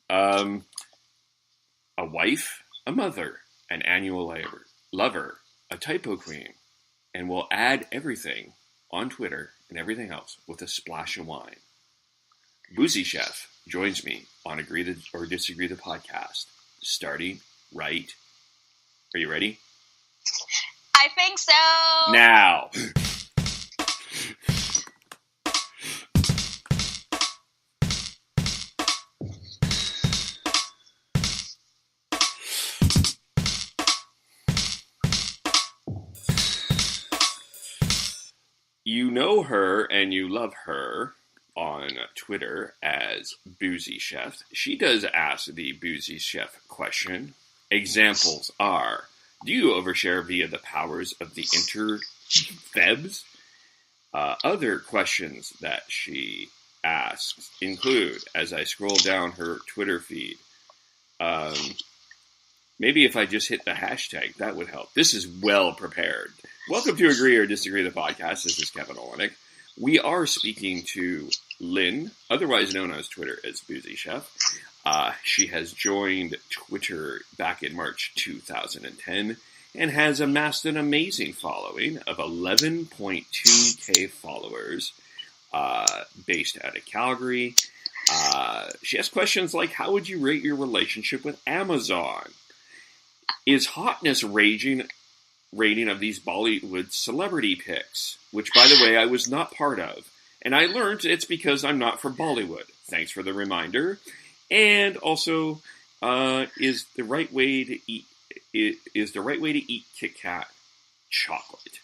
Um, a wife, a mother, an annual lover, a typo queen, and we'll add everything on Twitter and everything else with a splash of wine. Boozy Chef joins me on Agree to or Disagree the podcast, starting right. Are you ready? I think so. Now. You know her and you love her on Twitter as Boozy Chef. She does ask the Boozy Chef question. Examples are, do you overshare via the powers of the interwebs? Other questions that she asks include, as I scroll down her Twitter feed, maybe if I just hit the hashtag, that would help. This is well prepared. Welcome to Agree or Disagree the podcast. This is Kevin Olenick. We are speaking to Lynn, otherwise known on Twitter as Boozy Chef. She has joined Twitter back in March 2010 and has amassed an amazing following of 11.2k followers based out of Calgary. She has questions like, how would you rate your relationship with Amazon? Is hotness rating of these Bollywood celebrity pics, which, by the way, I was not part of. And I learned it's because I'm not from Bollywood. Thanks for the reminder. And also, is the right way to eat Kit Kat chocolate?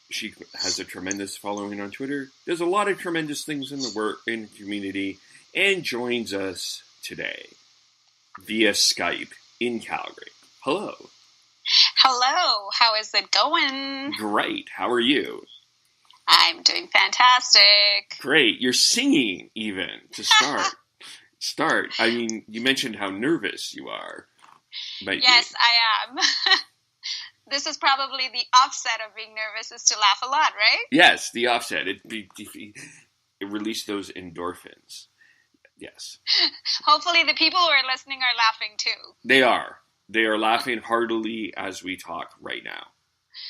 She has a tremendous following on Twitter. There's a lot of tremendous things in the community, and joins us today via Skype in Calgary. Hello. Hello. How is it going? Great. How are you? I'm doing fantastic. Great. You're singing even to start. I mean, you mentioned how nervous you are. Yes, I am. This is probably the offset of being nervous is to laugh a lot, right? Yes, the offset. It released those endorphins. Yes. Hopefully the people who are listening are laughing too. They are. They are laughing heartily as we talk right now.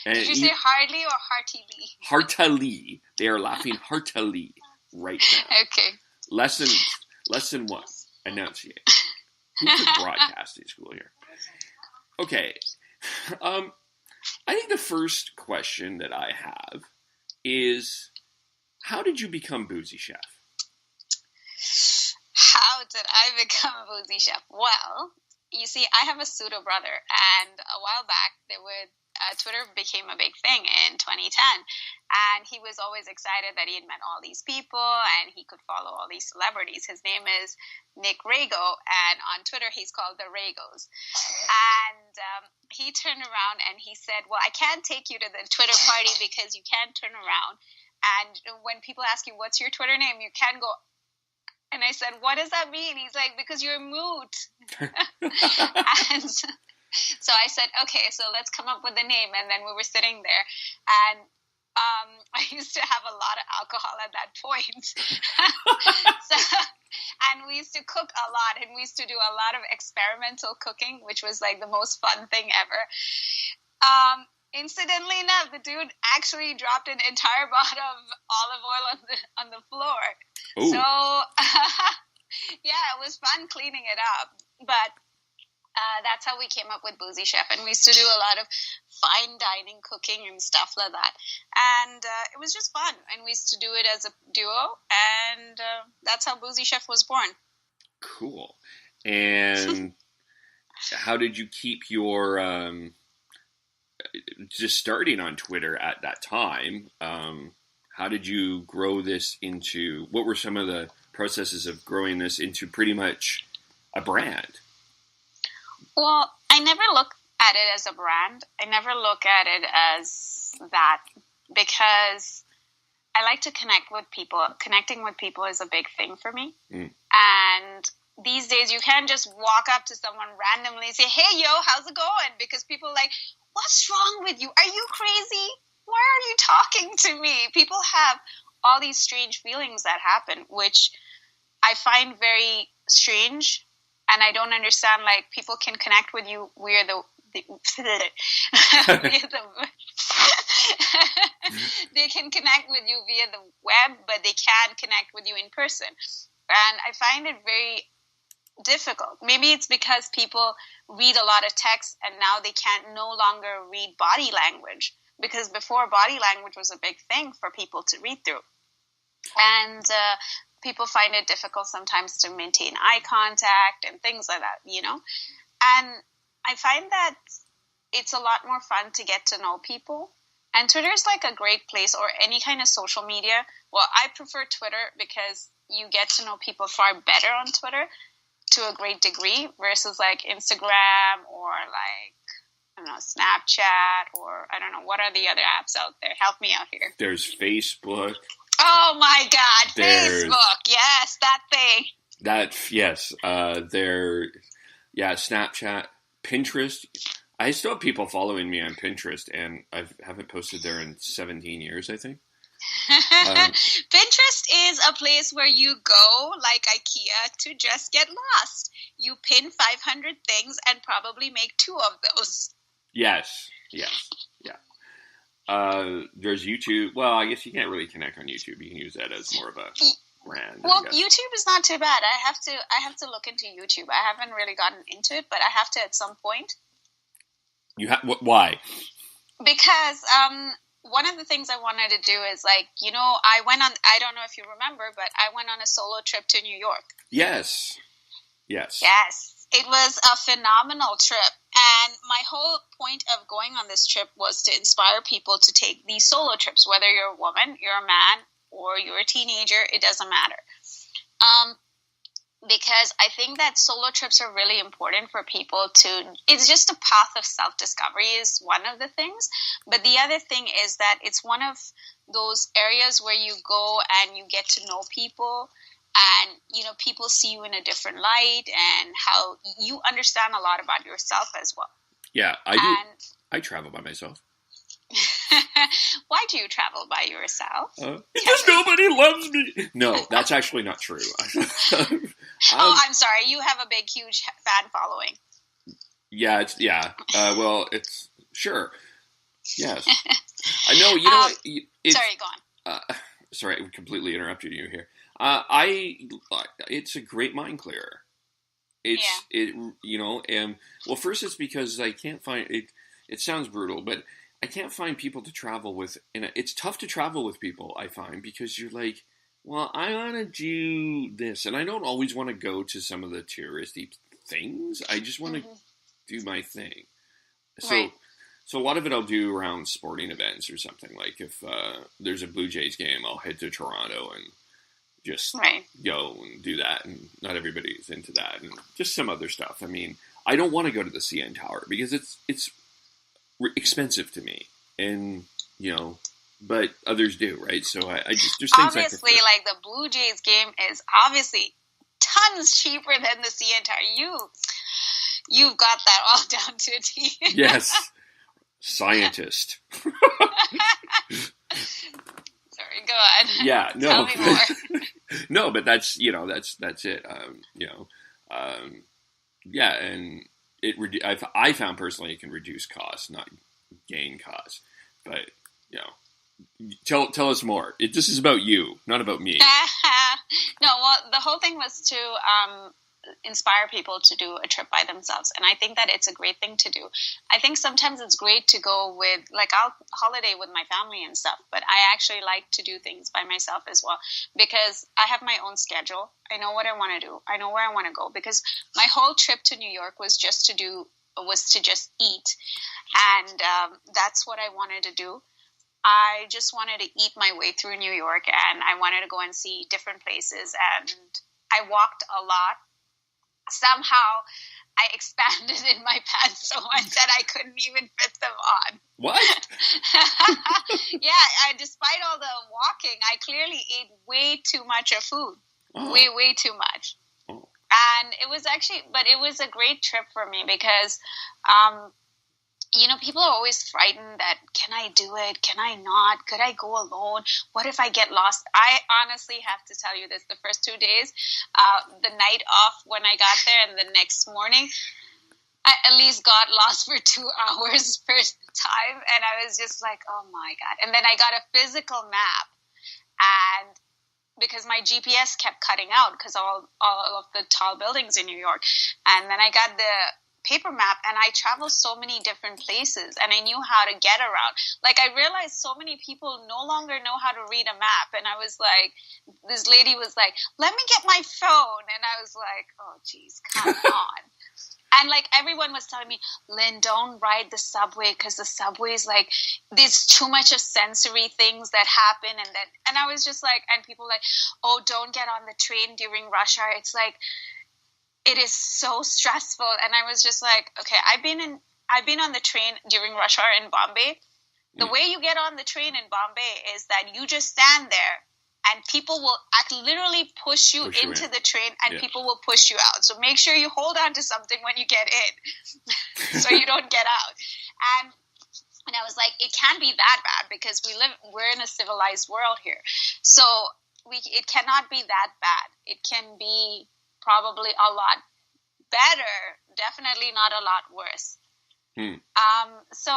And did you say hardly or heartily? Heartily. They are laughing heartily right now. Okay. Lesson 1. Enunciate. Who's at broadcasting school here? Okay. I think the first question that I have is, how did you become Boozy Chef? How did I become a Boozy Chef? Well, you see, I have a pseudo brother, and a while back, Twitter became a big thing in 2010, and he was always excited that he had met all these people, and he could follow all these celebrities. His name is Nick Rago, and on Twitter, he's called the Ragos. And he turned around and he said, well, I can't take you to the Twitter party because you can't turn around, and when people ask you, what's your Twitter name, you can't go. And I said, what does that mean? He's like, because you're mute. And so I said, okay, so let's come up with a name. And then we were sitting there, and I used to have a lot of alcohol at that point. And we used to cook a lot, and we used to do a lot of experimental cooking, which was like the most fun thing ever. Incidentally enough, the dude actually dropped an entire bottle of olive oil on the floor. Ooh. So, yeah, it was fun cleaning it up. But that's how we came up with Boozy Chef. And we used to do a lot of fine dining cooking and stuff like that. And it was just fun. And we used to do it as a duo. And that's how Boozy Chef was born. Cool. And how did you keep your... just starting on Twitter at that time, how did you grow this into, what were some of the processes of growing this into pretty much a brand? Well, I never look at it as a brand. I never look at it as that because I like to connect with people. Connecting with people is a big thing for me. Mm. And these days you can't just walk up to someone randomly and say, hey, yo, how's it going? Because people are like, what's wrong with you? Are you crazy? Why are you talking to me? People have all these strange feelings that happen, which I find very strange, and I don't understand. Like, people can connect with you via the they can connect with you via the web, but they can't connect with you in person. And I find it very difficult. Maybe it's because people read a lot of text and now they can't no longer read body language, because before, body language was a big thing for people to read through. And people find it difficult sometimes to maintain eye contact and things like that, you know? And I find that it's a lot more fun to get to know people. And Twitter is like a great place, or any kind of social media. Well, I prefer Twitter because you get to know people far better on Twitter to a great degree versus like Instagram or like, I don't know, Snapchat, or I don't know, what are the other apps out there? Help me out here. There's Facebook. Oh my God, Facebook. Yes, that thing. Yes. Snapchat, Pinterest. I still have people following me on Pinterest, and I haven't posted there in 17 years, I think. Pinterest is a place where you go, like IKEA, to just get lost. You pin 500 things and probably make 2 of those. Yes. Yeah. There's YouTube. Well, I guess you can't really connect on YouTube. You can use that as more of a brand. Well, YouTube is not too bad. I have to look into YouTube. I haven't really gotten into it, but I have to at some point. Why? Because one of the things I wanted to do is, like, you know, I don't know if you remember, but I went on a solo trip to New York. Yes. It was a phenomenal trip. And my whole point of going on this trip was to inspire people to take these solo trips, whether you're a woman, you're a man, or you're a teenager, it doesn't matter. Because I think that solo trips are really important for people it's just a path of self-discovery is one of the things. But the other thing is that it's one of those areas where you go and you get to know people, and, you know, people see you in a different light, and how you understand a lot about yourself as well. Yeah, I do. I travel by myself. Why do you travel by yourself? Because nobody loves me. No, that's actually not true. I'm sorry. You have a big, huge fan following. Yeah, it's sure. Yes. I know, you know. Sorry, go on. Sorry, I completely interrupted you here. It's a great mind clearer. Well, first it's because I can't find it. It sounds brutal, but I can't find people to travel with, and it's tough to travel with people, I find, because you're like, well, I want to do this, and I don't always want to go to some of the touristy things. I just want to do my thing. So a lot of it I'll do around sporting events or something. Like if there's a Blue Jays game, I'll head to Toronto and just go and do that, and not everybody's into that, and just some other stuff. I mean, I don't want to go to the CN Tower because it's expensive to me, and you know, but others do, right? So I just there's things obviously like the Blue Jays game is obviously tons cheaper than the CN Tower. You've got that all down to a T. Yes, scientist. Sorry, go on. Yeah, no. Tell me more. No, but that's it. Yeah, and I found personally it can reduce costs, not gain costs. But you know, tell us more. This is about you, not about me. No, well, the whole thing was to inspire people to do a trip by themselves, and I think that it's a great thing to do. I think sometimes it's great to go with, like, I'll holiday with my family and stuff, but I actually like to do things by myself as well, because I have my own schedule. I know what I want to do. I know where I want to go, because my whole trip to New York was just to eat, and that's what I wanted to do. I just wanted to eat my way through New York, and I wanted to go and see different places, and I walked a lot. Somehow I expanded in my pants so much that I couldn't even fit them on. What? Yeah, despite all the walking, I clearly ate way too much of food. Oh. Way too much. Oh. And it was a great trip for me because, people are always frightened that, can I do it? Can I not? Could I go alone? What if I get lost? I honestly have to tell you this. The first 2 days, the night off when I got there and the next morning, I at least got lost for 2 hours per time. And I was just like, oh my God. And then I got a physical map, and because my GPS kept cutting out because all of the tall buildings in New York. And then I got the paper map, and I traveled so many different places, and I knew how to get around. Like, I realized so many people no longer know how to read a map. And I was like, this lady was like, let me get my phone. And I was like, oh, geez, come on. And, like, everyone was telling me, Lynn, don't ride the subway because the subway is, like, there's too much of sensory things that happen. And I was just like, and people were like, oh, don't get on the train during rush hour. It's like, it is so stressful. And I was just like, okay, I've been on the train during rush hour in Bombay. The way you get on the train in Bombay is that you just stand there, and people will literally push you into the train, and people will push you out. So make sure you hold on to something when you get in so you don't get out. And I was like, it can't be that bad because we're in a civilized world here. So it cannot be that bad. It can be probably a lot better, definitely not a lot worse. So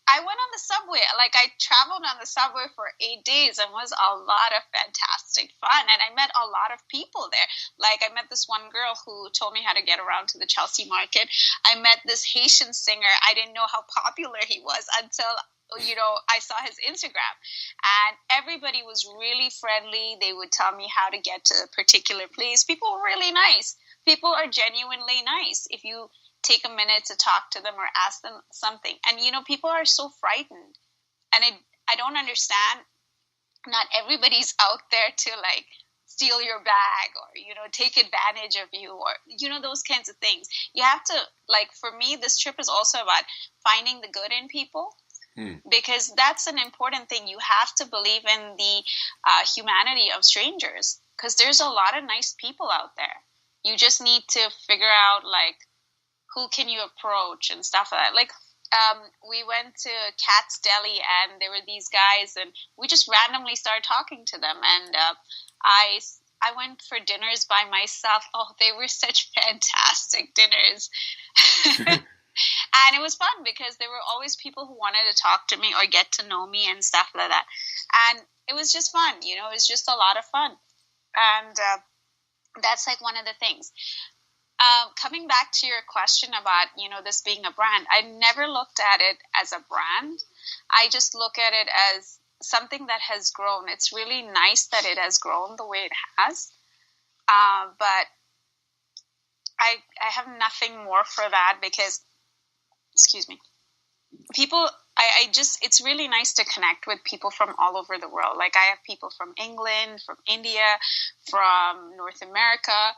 I went on the subway. Like, I traveled on the subway for 8 days, and it was a lot of fantastic fun. And I met a lot of people there. Like, I met this one girl who told me how to get around to the Chelsea market. I met this Haitian singer. I didn't know how popular he was until, I saw his Instagram. And everybody was really friendly. They would tell me how to get to a particular place. People were really nice. People are genuinely nice if you take a minute to talk to them or ask them something. And, people are so frightened. And I don't understand. Not everybody's out there to, like, steal your bag or, take advantage of you or, those kinds of things. You have to, like, for me, this trip is also about finding the good in people. Because that's an important thing. You have to believe in the humanity of strangers, because there's a lot of nice people out there. You just need to figure out, like, who can you approach and stuff like that. Like, we went to Cat's Deli, and there were these guys, and we just randomly started talking to them. And I went for dinners by myself. Oh, they were such fantastic dinners. And it was fun because there were always people who wanted to talk to me or get to know me and stuff like that. And it was just fun, it was just a lot of fun. And that's, like, one of the things. Coming back to your question about, this being a brand, I never looked at it as a brand. I just look at it as something that has grown. It's really nice that it has grown the way it has. But I have nothing more for that because, excuse me, people, it's really nice to connect with people from all over the world. Like, I have people from England, from India, from North America,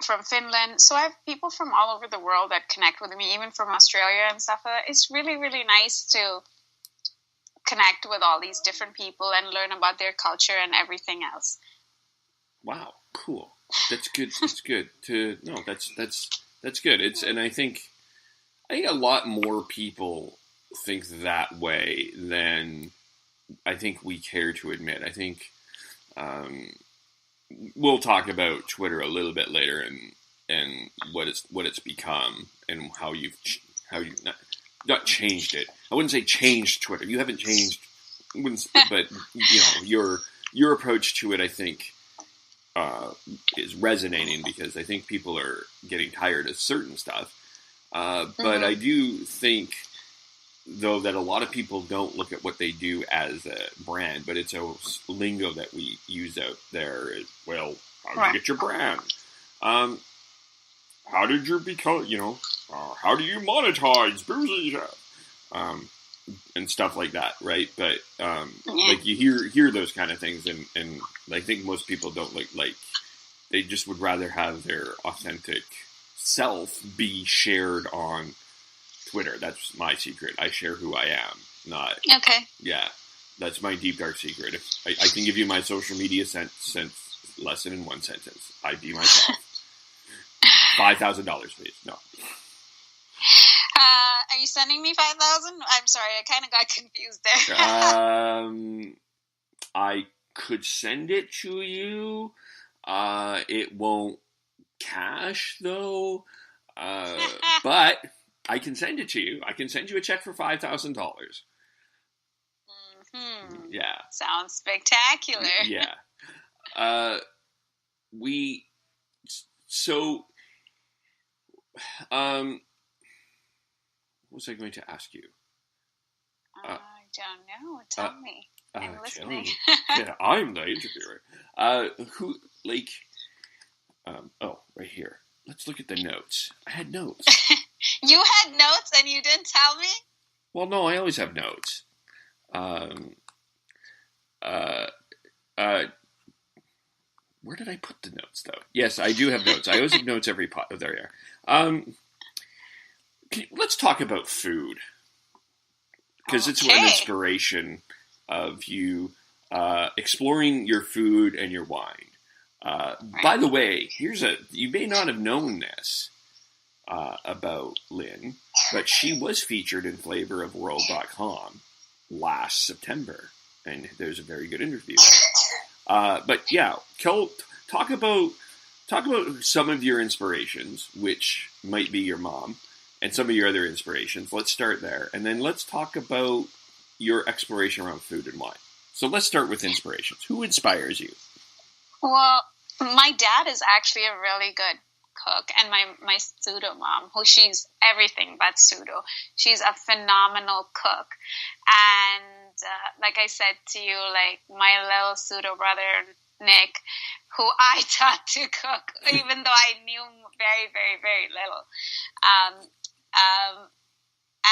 from Finland. So I have people from all over the world that connect with me, even from Australia and stuff. It's really, really nice to connect with all these different people and learn about their culture and everything else. Wow, cool. That's good. That's good. That's good. And I think a lot more people think that way than I think we care to admit. I think we'll talk about Twitter a little bit later and what it's become and how you've not changed it. I wouldn't say changed Twitter. You haven't changed, but your approach to it, I think, is resonating because I think people are getting tired of certain stuff. But I do think, though, that a lot of people don't look at what they do as a brand, but it's a lingo that we use out there. Well, how did you get your brand? How did you become, how do you monetize BoozyChef? And stuff like that, right? But, like, you hear those kind of things, and I think most people don't like, they just would rather have their authentic self be shared on Twitter. That's my secret. I share who I am, not... Okay. Yeah, that's my deep, dark secret. If I can give you my social media sense lesson in one sentence. I be myself. $5,000, please. No. Are you sending me 5,000? I'm sorry, I kind of got confused there. I could send it to you. It won't cash though. But I can send it to you. I can send you a check for $5,000. Yeah. Sounds spectacular. Yeah. What was I going to ask you? I don't know. Tell me. I'm listening. Yeah, I'm the interviewer. Right here. Let's look at the notes. I had notes. You had notes and you didn't tell me? Well, no, I always have notes. Where did I put the notes, though? Yes, I do have notes. I always have notes every pot. Oh, there you are. Let's talk about food. Because it's an inspiration of you exploring your food and your wine. By the way, you may not have known this about Lynn, but she was featured in flavorofworld.com last September, and there's a very good interview. But yeah, talk about some of your inspirations, which might be your mom, and some of your other inspirations. Let's start there, and then let's talk about your exploration around food and wine. So let's start with inspirations. Who inspires you? Well, my dad is actually a really good cook, and my pseudo mom, who she's everything but pseudo. She's a phenomenal cook, and like I said to you, like my little pseudo brother Nick, who I taught to cook, even though I knew very, very, very little.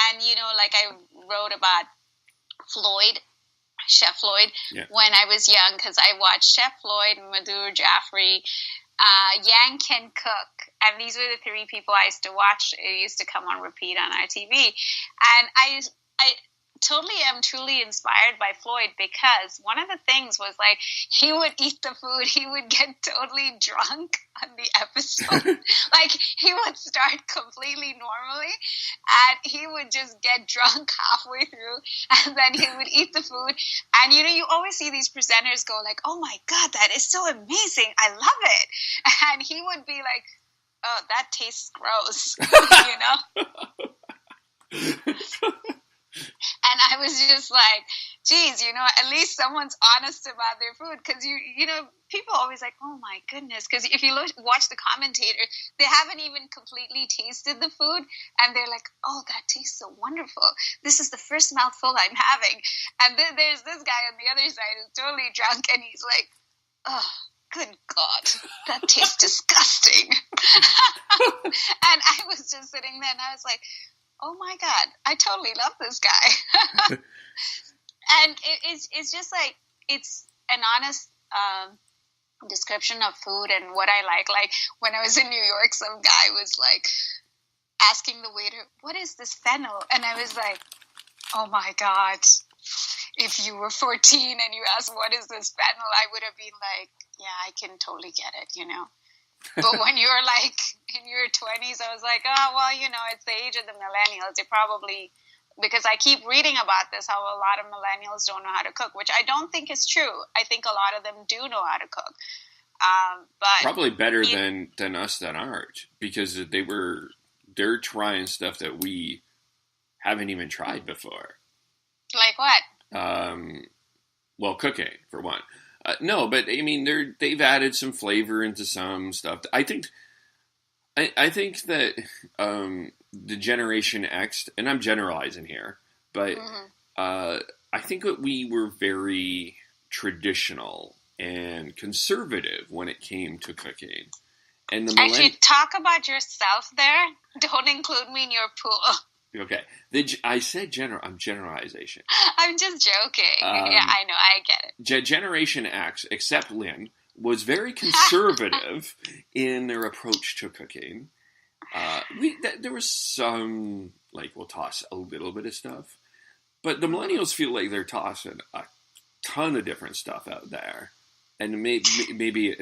And like I wrote about Chef Floyd, when I was young, because I watched Chef Floyd, Madhur Jaffrey, Yang Can Cook, and these were the three people I used to watch. It used to come on repeat on our TV, and I totally am truly inspired by Floyd, because one of the things was like he would eat the food, he would get totally drunk on the episode. Like he would start completely normally and he would just get drunk halfway through, and then he would eat the food, and you always see these presenters go like, oh my god, that is so amazing, I love it, and he would be like, oh, that tastes gross. And I was just like, geez, at least someone's honest about their food. Because, people always like, oh, my goodness. Because if you watch the commentator, they haven't even completely tasted the food. And they're like, oh, that tastes so wonderful. This is the first mouthful I'm having. And then there's this guy on the other side who's totally drunk. And he's like, oh, good God, that tastes disgusting. And I was just sitting there and I was like, oh my God, I totally love this guy. And it's just like, it's an honest description of food and what I like. Like when I was in New York, some guy was like asking the waiter, what is this fennel? And I was like, oh my God, if you were 14 and you asked what is this fennel, I would have been like, yeah, I can totally get it, But when you were like in your 20s, I was like, oh, well, it's the age of the millennials. They probably, because I keep reading about this, how a lot of millennials don't know how to cook, which I don't think is true. I think a lot of them do know how to cook. But probably better than us that aren't, because they're trying stuff that we haven't even tried before. Like what? Well, cooking, for one. No, but I mean, they've added some flavor into some stuff. I think that the Generation X, and I'm generalizing here, but I think that we were very traditional and conservative when it came to cooking. And actually, talk about yourself there. Don't include me in your pool. Okay. I said I'm generalization. I'm just joking. Yeah, I know. I get it. Generation X, except Lynn, was very conservative in their approach to cooking. There was some, like, we'll toss a little bit of stuff. But the millennials feel like they're tossing a ton of different stuff out there. And maybe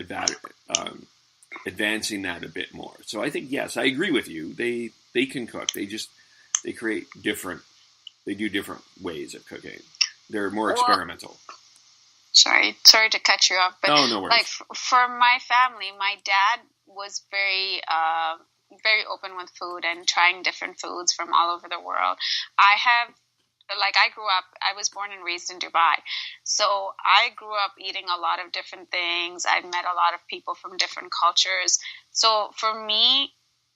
advancing that a bit more. So I think, yes, I agree with you. They can cook. They they do different ways of cooking. They're more experimental. Sorry to cut you off, but no worries. Like for my family, my dad was very open with food and trying different foods from all over the world. I was born and raised in Dubai, so I grew up eating a lot of different things. I met a lot of people from different cultures. So for me,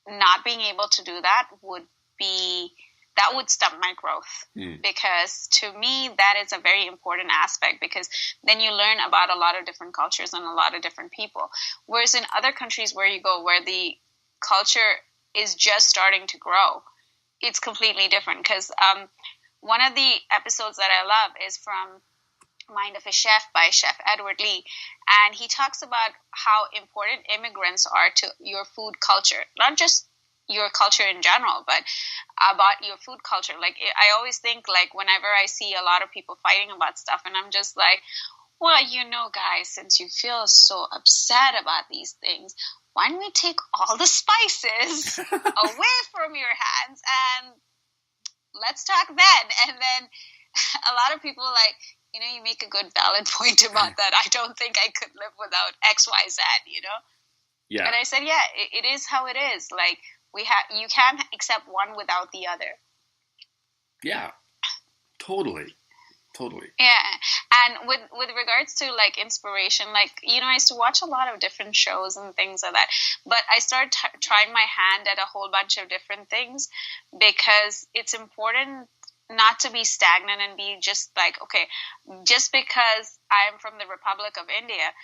not being able to do that would stop my growth, because to me, that is a very important aspect, because then you learn about a lot of different cultures and a lot of different people. Whereas in other countries where you go, where the culture is just starting to grow, it's completely different. Because one of the episodes that I love is from Mind of a Chef by Chef Edward Lee. And he talks about how important immigrants are to your food culture, not just your culture in general, but about your food culture. Like, I always think, like, whenever I see a lot of people fighting about stuff, and I'm just like, well, guys, since you feel so upset about these things, why don't we take all the spices away from your hands and let's talk then. And then a lot of people like, you make a good valid point about that. I don't think I could live without X, Y, Z, Yeah. And I said, yeah, it is how it is. Like, you can't accept one without the other. Yeah, totally. Yeah. And with regards to like inspiration, like, I used to watch a lot of different shows and things like that, but I started trying my hand at a whole bunch of different things, because it's important not to be stagnant and be just like, okay, just because I'm from the Republic of India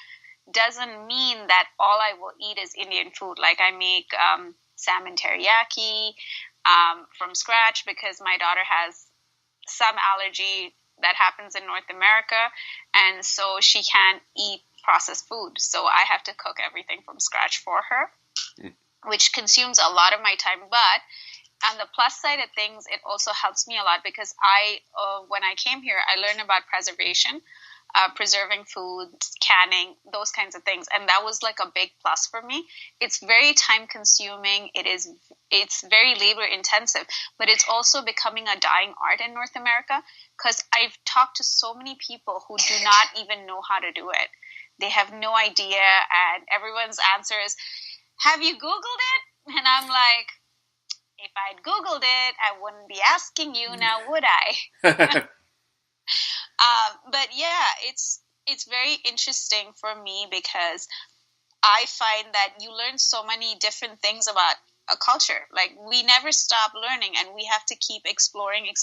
doesn't mean that all I will eat is Indian food. Like, I make salmon teriyaki from scratch, because my daughter has some allergy that happens in North America, and so she can't eat processed food. So I have to cook everything from scratch for her, which consumes a lot of my time. But on the plus side of things, it also helps me a lot, because when I came here, I learned about preservation, preserving foods, canning, those kinds of things. And that was like a big plus for me. It's very time consuming. It's very labor intensive, but it's also becoming a dying art in North America, because I've talked to so many people who do not even know how to do it. They have no idea. And everyone's answer is, have you Googled it? And I'm like, if I'd Googled it, I wouldn't be asking you now, would I? But yeah, it's very interesting for me, because I find that you learn so many different things about a culture. Like, we never stop learning, and we have to keep exploring. And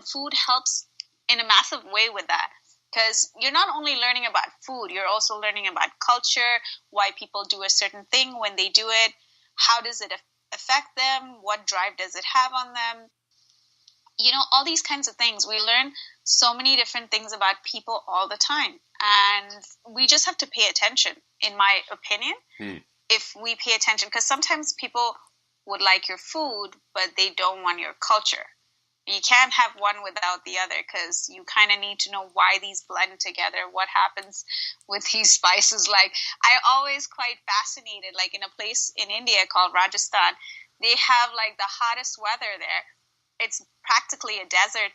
food helps in a massive way with that, because you're not only learning about food, you're also learning about culture, why people do a certain thing when they do it, how does it affect them, what drive does it have on them, all these kinds of things. We learn so many different things about people all the time, and we just have to pay attention, in my opinion. If we pay attention, because sometimes people would like your food, but they don't want your culture. You can't have one without the other, because you kind of need to know why these blend together, what happens with these spices. Like, I always quite fascinated, like in a place in India called Rajasthan, they have like the hottest weather there. It's practically a desert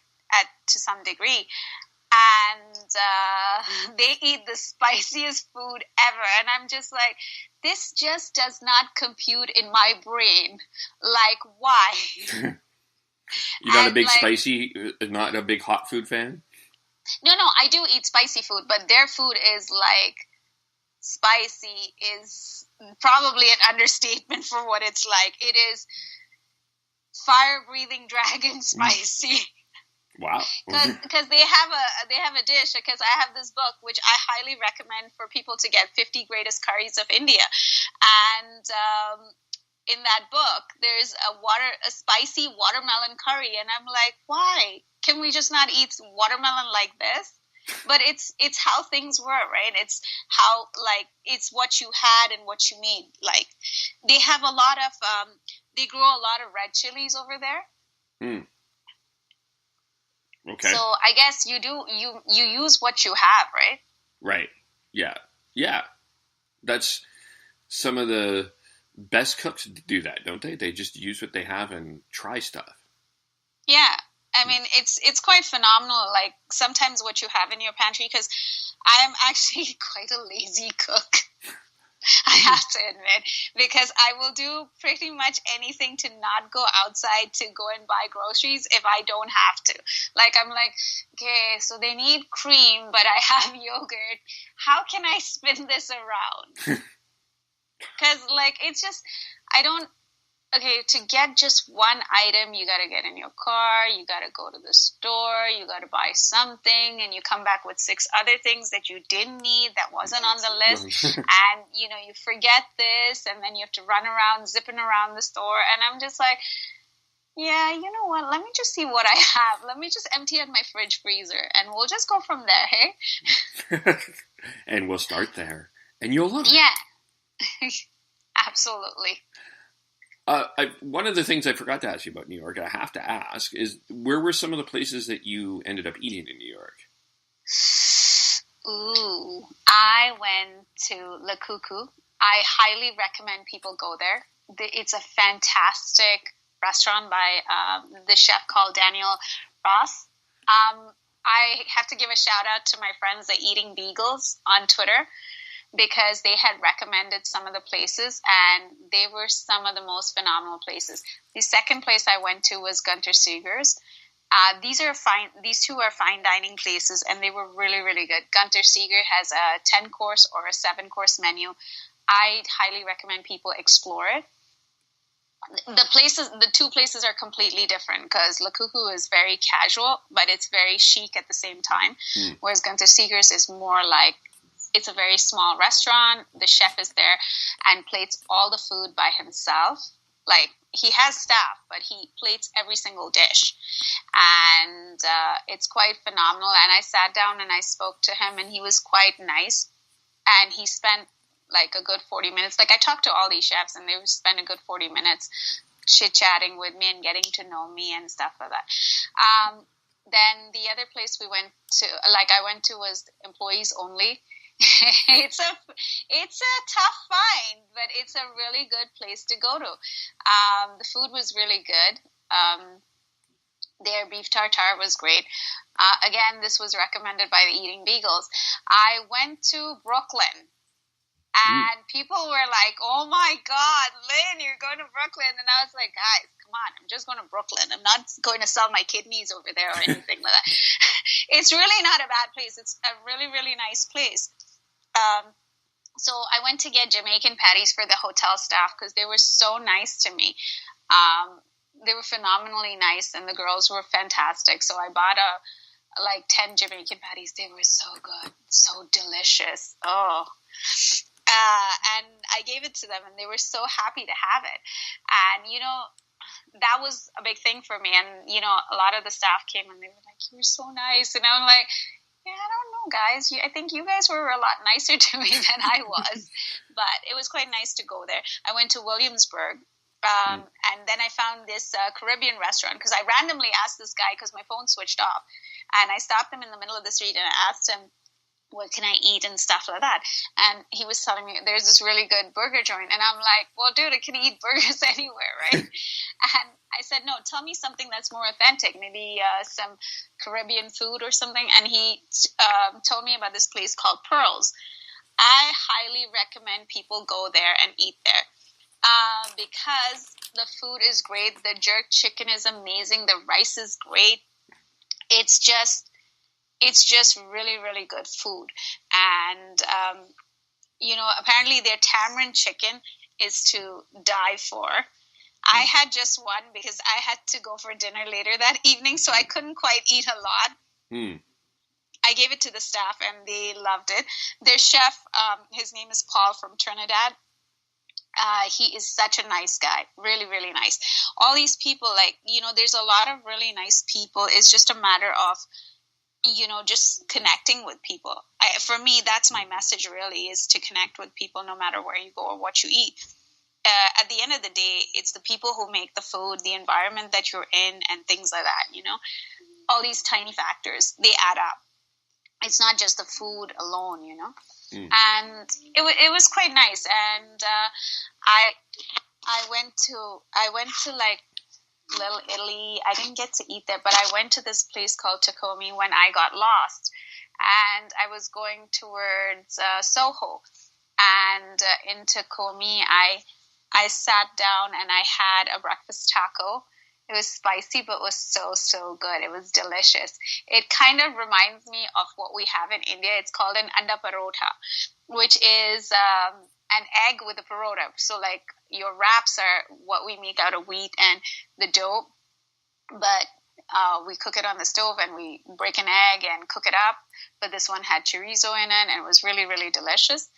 to some degree. And they eat the spiciest food ever. And I'm just like, this just does not compute in my brain. Like, why? You're not a big not a big hot food fan? No, I do eat spicy food, but their food is like, spicy is probably an understatement for what it's like. It is fire-breathing dragon spicy. Wow. Because they have a dish, because I have this book which I highly recommend for people to get, 50 Greatest Curries of India. And in that book, there's a spicy watermelon curry, and I'm like, why? Can we just not eat watermelon like this? But it's how things were, right? It's how, like, it's what you had and what you made. Like, they have a lot of they grow a lot of red chilies over there. Okay. So I guess you use what you have, right? Right. Yeah. That's some of the Best cooks do that, don't they? They just use what they have and try stuff. Yeah. I mean, it's quite phenomenal, like, sometimes what you have in your pantry, because I am actually quite a lazy cook. I have to admit, because I will do pretty much anything to not go outside to go and buy groceries if I don't have to. Like, I'm like, okay, so they need cream, but I have yogurt. How can I spin this around? Because, like, it's just, I don't, okay, to get just one item, you got to get in your car, you got to go to the store, you got to buy something, and you come back with 6 other things that you didn't need, that wasn't on the list, and, you know, you forget this, and then you have to run around, zipping around the store, and I'm just like, yeah, you know what, let me just see what I have. Let me just empty out my fridge freezer, and we'll just go from there, hey? And we'll start there, and you'll love it. Yeah, absolutely. One of the things I forgot to ask you about New York, I have to ask, is where were some of the places that you ended up eating in New York? Ooh, I went to Le Cuckoo. I highly recommend people go there. It's a fantastic restaurant by the chef called Daniel Ross. I have to give a shout out to my friends at Eating Beagles on Twitter, because they had recommended some of the places, and they were some of the most phenomenal places. The second place I went to was Gunter Seeger's. These two are fine dining places, and they were really, really good. Gunter Seeger has a 10-course or a 7-course menu. I highly recommend people explore it. The 2 places are completely different, because Le Cuckoo is very casual, but it's very chic at the same time, whereas Gunter Seeger's is more like, it's a very small restaurant. The chef is there and plates all the food by himself. Like, he has staff, but he plates every single dish. And it's quite phenomenal. And I sat down and I spoke to him, and he was quite nice. And he spent like a good 40 minutes. Like, I talked to all these chefs, and they spent a good 40 minutes chit-chatting with me and getting to know me and stuff like that. Then the other place I went to was Employees Only. It's a tough find, but it's a really good place to go to. The food was really good. Their beef tartare was great. Again, this was recommended by the Eating Beagles. I went to Brooklyn, and people were like, "Oh my God, Lynn, you're going to Brooklyn!" And I was like, "Guys, come on, I'm just going to Brooklyn. I'm not going to sell my kidneys over there or anything like that." It's really not a bad place. It's a really, really nice place. So I went to get Jamaican patties for the hotel staff, because they were so nice to me. They were phenomenally nice, and the girls were fantastic. So I bought 10 Jamaican patties. They were so good, so delicious. Oh. And I gave it to them, and they were so happy to have it. And, you know, that was a big thing for me. And, you know, a lot of the staff came, and they were like, "You're so nice." And I'm like, yeah, I don't know, guys. I think you guys were a lot nicer to me than I was. But it was quite nice to go there. I went to Williamsburg. And then I found this Caribbean restaurant, because I randomly asked this guy, because my phone switched off. And I stopped him in the middle of the street, and I asked him, what can I eat and stuff like that. And he was telling me there's this really good burger joint. And I'm like, well, dude, I can eat burgers anywhere, right? And I said, no, tell me something that's more authentic, maybe some Caribbean food or something. And he told me about this place called Pearls. I highly recommend people go there and eat there, because the food is great. The jerk chicken is amazing. The rice is great. It's just really, really good food. And, you know, apparently their tamarind chicken is to die for. I had just one, because I had to go for dinner later that evening, so I couldn't quite eat a lot. I gave it to the staff, and they loved it. Their chef, his name is Paul from Trinidad. He is such a nice guy, really, really nice. All these people, like, you know, there's a lot of really nice people. It's just a matter of, you know, just connecting with people. For me, that's my message, really, is to connect with people no matter where you go or what you eat. At the end of the day, it's the people who make the food, the environment that you're in, and things like that, you know. All these tiny factors, they add up. It's not just the food alone, you know. and it was quite nice. And I went to like Little Italy. I didn't get to eat there, but I went to this place called Takomi when I got lost, and I was going towards Soho, and in Takomi I sat down and I had a breakfast taco. It was spicy, but was so good. It was delicious. It kind of reminds me of what we have in India. It's called an anda parotha, which is an egg with a parota. So like your wraps are what we make out of wheat and the dough, but we cook it on the stove and we break an egg and cook it up. But this one had chorizo in it, and it was really, really delicious.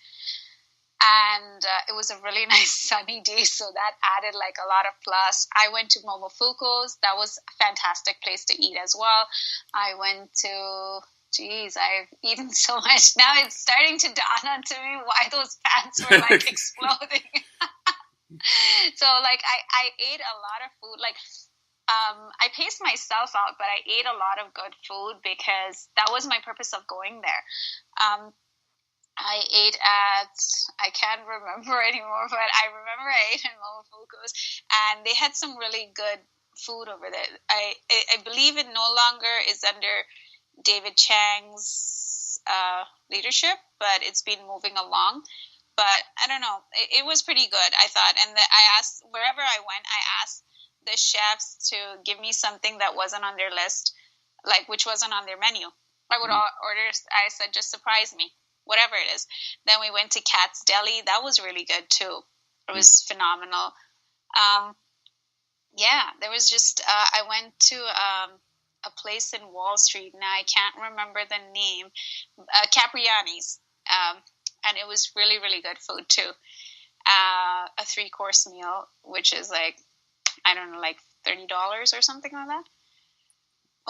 And it was a really nice sunny day, so that added like a lot of plus. I went to Momofuku's. That was a fantastic place to eat as well. I went to, I've eaten so much. Now it's starting to dawn onto me why those pants were like exploding. So like I ate a lot of food. Like I paced myself out, but I ate a lot of good food because that was my purpose of going there. I ate at, I can't remember anymore, but I remember I ate in Momofuku's, and they had some really good food over there. I believe it no longer is under David Chang's leadership, but it's been moving along. But I don't know, it was pretty good, I thought. And I asked, wherever I went, I asked the chefs to give me something that wasn't on their list, like which wasn't on their menu. I would order, I said, just surprise me. Whatever it is. Then we went to Cat's Deli. That was really good too. It was phenomenal. There was just, I went to a place in Wall Street. Now I can't remember the name. Capriani's. And it was really, really good food too. A 3-course meal, which is like, I don't know, like $30 or something like that.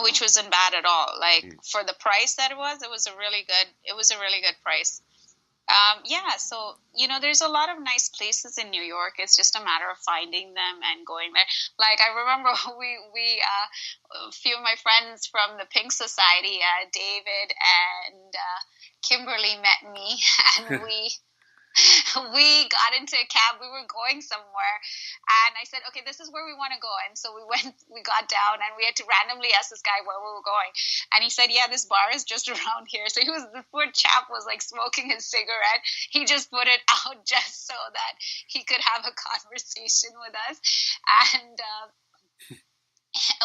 Which wasn't bad at all. Like for the price that it was a really good price. So there's a lot of nice places in New York. It's just a matter of finding them and going there. Like I remember we a few of my friends from the Pink Society, David and Kimberly met me, and we got into a cab. We were going somewhere, and I said, okay, this is where we want to go. And so we got down, and we had to randomly ask this guy where we were going. And he said, yeah, this bar is just around here. So the poor chap was like smoking his cigarette. He just put it out just so that he could have a conversation with us. And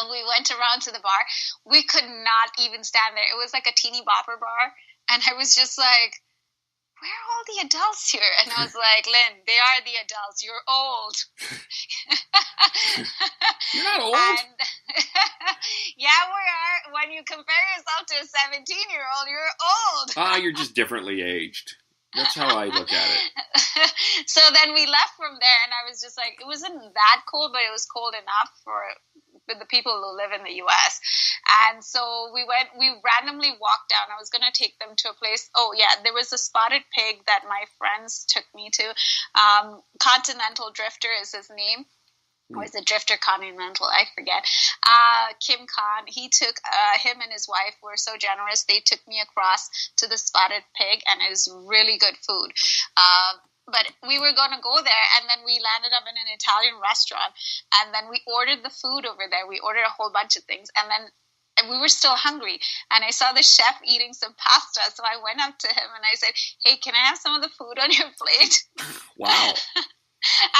we went around to the bar. We could not even stand there. It was like a teeny bopper bar. And I was just like, where are all the adults here? And I was like, Lynn, they are the adults. You're old. You're not old. And, yeah, we are. When you compare yourself to a 17-year-old, you're old. You're just differently aged. That's how I look at it. So then we left from there, and I was just like, it wasn't that cold, but it was cold enough for the people who live in the U.S. And so we randomly walked down. I was going to take them to a place. Oh, yeah, there was a Spotted Pig that my friends took me to. Continental Drifter is his name. Or is it Drifter Continental? I forget. Kim Khan, he took, him and his wife were so generous. They took me across to the Spotted Pig, and it was really good food. But we were going to go there, and then we landed up in an Italian restaurant, and then we ordered the food over there. We ordered a whole bunch of things, and we were still hungry. And I saw the chef eating some pasta, so I went up to him, and I said, hey, can I have some of the food on your plate? Wow.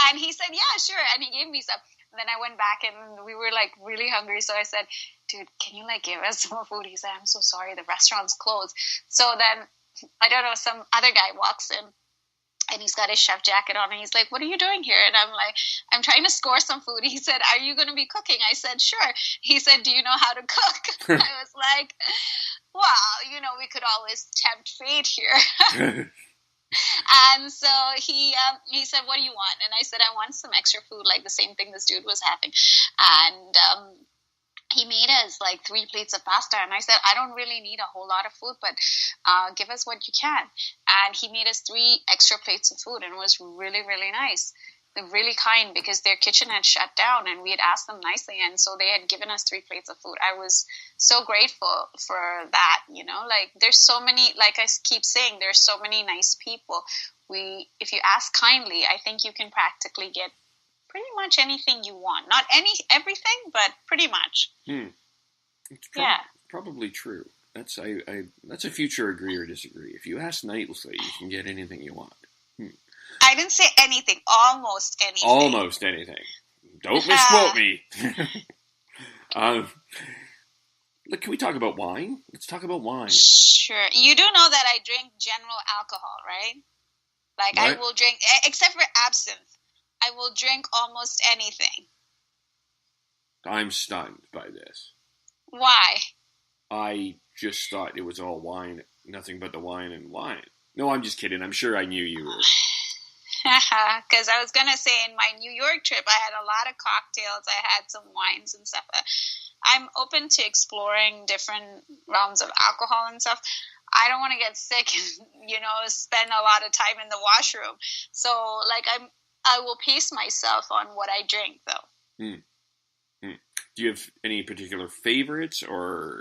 And he said, yeah, sure, and he gave me some. And then I went back, and we were, like, really hungry, so I said, dude, can you, like, give us some more food? He said, I'm so sorry, the restaurant's closed. So then, I don't know, some other guy walks in. And he's got his chef jacket on, and he's like, what are you doing here? And I'm like, I'm trying to score some food. He said, are you going to be cooking? I said, sure. He said, do you know how to cook? I was like, well, we could always tempt fate here. And so he said, what do you want? And I said, I want some extra food, like the same thing this dude was having. And he made us like 3 plates of pasta, and I said, I don't really need a whole lot of food, but give us what you can. And he made us 3 extra plates of food, and it was really, really nice. It really kind, because their kitchen had shut down and we had asked them nicely, and so they had given us 3 plates of food. I was so grateful for that, like there's so many, like I keep saying, there's so many nice people. If you ask kindly, I think you can practically get pretty much anything you want. Not everything, but pretty much. It's probably true. That's a future agree or disagree. If you ask nicely, you can get anything you want. I didn't say anything. Almost anything. Almost anything. Don't misquote me. Look, can we talk about wine? Let's talk about wine. Sure. You do know that I drink general alcohol, right? Like, right. I will drink, except for absinthe, I will drink almost anything. I'm stunned by this. Why? I just thought it was all wine, nothing but the wine and wine. No, I'm just kidding. I'm sure I knew you were. Because I was going to say, in my New York trip, I had a lot of cocktails. I had some wines and stuff. I'm open to exploring different realms of alcohol and stuff. I don't want to get sick and, spend a lot of time in the washroom. So, like, I will pace myself on what I drink, though. Do you have any particular favorites, or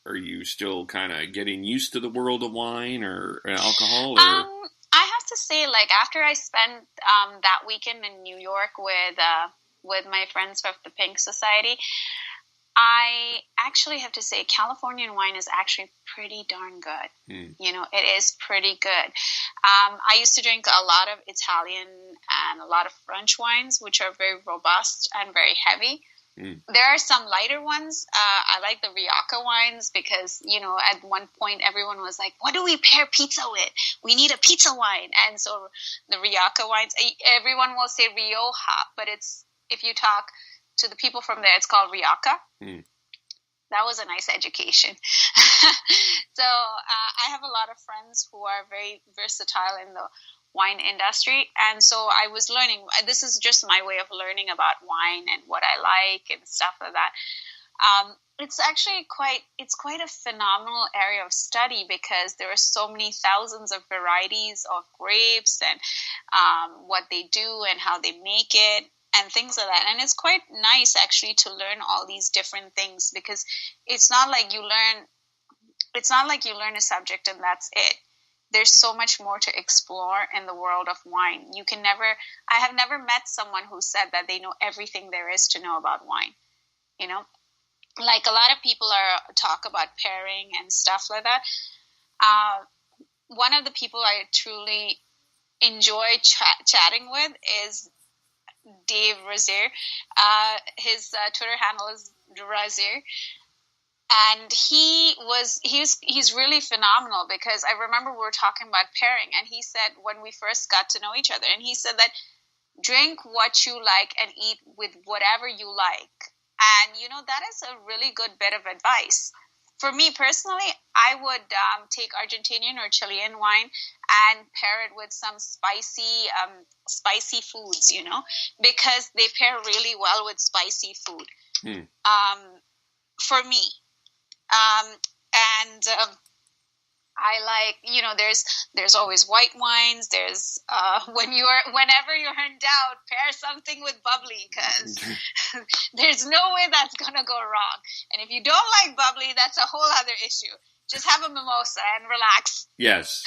are you still kind of getting used to the world of wine or alcohol? Or? I have to say, like, after I spent that weekend in New York with my friends from the Pink Society, I actually have to say Californian wine is actually pretty darn good. It is pretty good. I used to drink a lot of Italian and a lot of French wines, which are very robust and very heavy. There are some lighter ones. I like the Rioja wines because, at one point everyone was like, what do we pair pizza with? We need a pizza wine. And so the Rioja wines, everyone will say Rioja, but if you talk to the people from there, it's called Rioja. That was a nice education. So I have a lot of friends who are very versatile in the wine industry, and so I was learning. This is just my way of learning about wine and what I like and stuff like that. It's actually quite a phenomenal area of study because there are so many thousands of varieties of grapes and what they do and how they make it and things like that. And it's quite nice actually to learn all these different things, because it's not like you learn a subject and that's it. There's so much more to explore in the world of wine. I have never met someone who said that they know everything there is to know about wine. Like a lot of people talk about pairing and stuff like that. One of the people I truly enjoy chatting with is Dave Razier. His Twitter handle is Razier. And he's really phenomenal, because I remember we were talking about pairing, and he said when we first got to know each other, and he said that drink what you like and eat with whatever you like. And, that is a really good bit of advice. For me personally, I would take Argentinian or Chilean wine and pair it with some spicy foods, because they pair really well with spicy food. For me. I like, there's always white wines. There's, whenever you're in doubt, pair something with bubbly, because there's no way that's going to go wrong. And if you don't like bubbly, that's a whole other issue. Just have a mimosa and relax. Yes.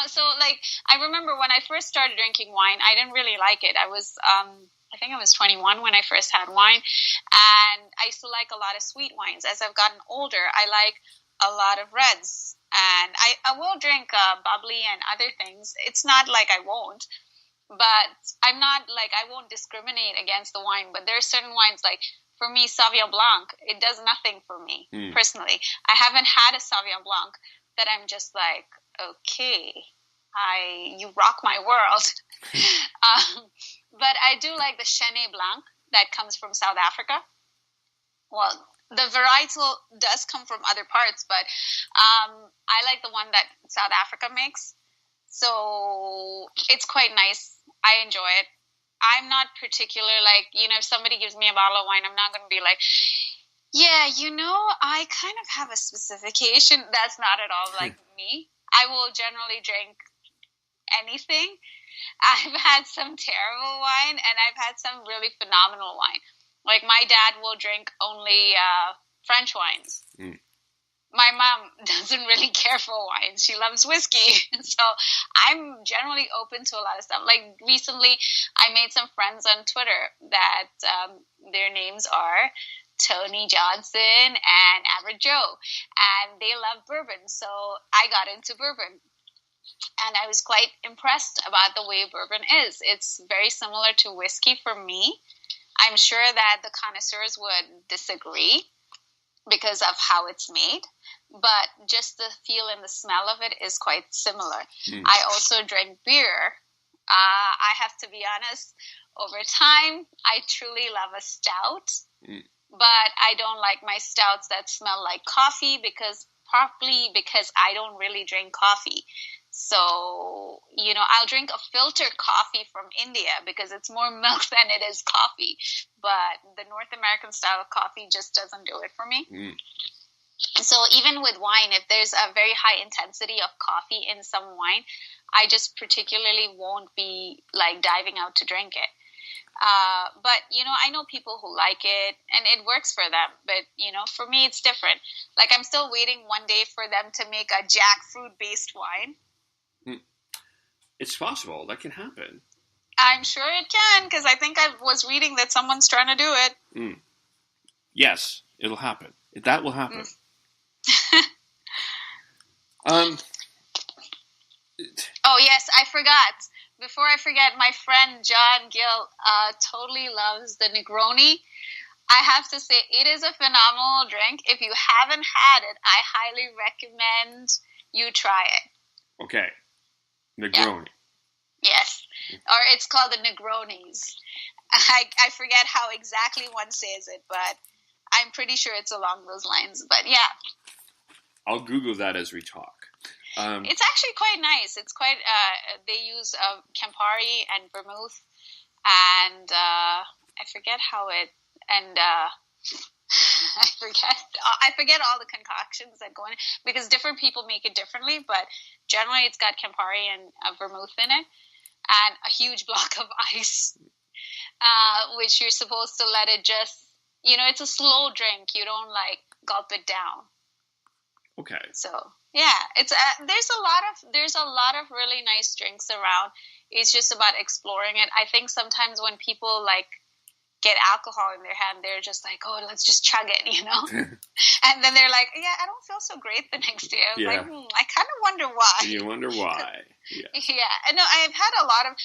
So like, I remember when I first started drinking wine, I didn't really like it. I think I was 21 when I first had wine, and I used to like a lot of sweet wines. As I've gotten older, I like a lot of reds, and I will drink bubbly and other things. It's not like I won't, but I'm not like, I won't discriminate against the wine, but there are certain wines, like for me, Sauvignon Blanc, it does nothing for me personally. I haven't had a Sauvignon Blanc that I'm just like, okay, you rock my world. But I do like the Chenin Blanc that comes from South Africa. Well, the varietal does come from other parts, but I like the one that South Africa makes. So it's quite nice. I enjoy it. I'm not particular, like, if somebody gives me a bottle of wine, I'm not going to be like, yeah, I kind of have a specification. That's not at all like me. I will generally drink anything. I've had some terrible wine, and I've had some really phenomenal wine. Like, my dad will drink only French wines. Mm. My mom doesn't really care for wine. She loves whiskey. So I'm generally open to a lot of stuff. Like, recently, I made some friends on Twitter that their names are Tony Johnson and Average Joe. And they love bourbon. So I got into bourbon. And I was quite impressed about the way bourbon is. It's very similar to whiskey for me. I'm sure that the connoisseurs would disagree because of how it's made, but just the feel and the smell of it is quite similar. I also drink beer. I have to be honest, over time, I truly love a stout, but I don't like my stouts that smell like coffee because I don't really drink coffee. So, I'll drink a filtered coffee from India because it's more milk than it is coffee. But the North American style of coffee just doesn't do it for me. So even with wine, if there's a very high intensity of coffee in some wine, I just particularly won't be like diving out to drink it. But, I know people who like it and it works for them. But, for me, it's different. Like, I'm still waiting one day for them to make a jackfruit-based wine. It's possible. That can happen. I'm sure it can, because I think I was reading that someone's trying to do it. Yes, it'll happen. That will happen. Oh, yes, I forgot. Before I forget, my friend John Gill totally loves the Negroni. I have to say, it is a phenomenal drink. If you haven't had it, I highly recommend you try it. Okay. Negroni. Yeah. Yes. Or it's called the Negronis. I forget how exactly one says it, but I'm pretty sure it's along those lines. But yeah. I'll Google that as we talk. It's actually quite nice. It's quite, they use Campari and vermouth, and I forget how it, and I forget all the concoctions that go in it, because different people make it differently, but generally it's got Campari and vermouth in it, and a huge block of ice, which you're supposed to let it just, it's a slow drink. You don't like gulp it down. Okay. So yeah, it's there's a lot of really nice drinks around. It's just about exploring it. I think sometimes when people like get alcohol in their hand, they're just like, oh, let's just chug it, and then they're like, yeah, I don't feel so great the next day. I was like, I kind of wonder why. You wonder why? Yeah. Yeah, and no, I've had a lot of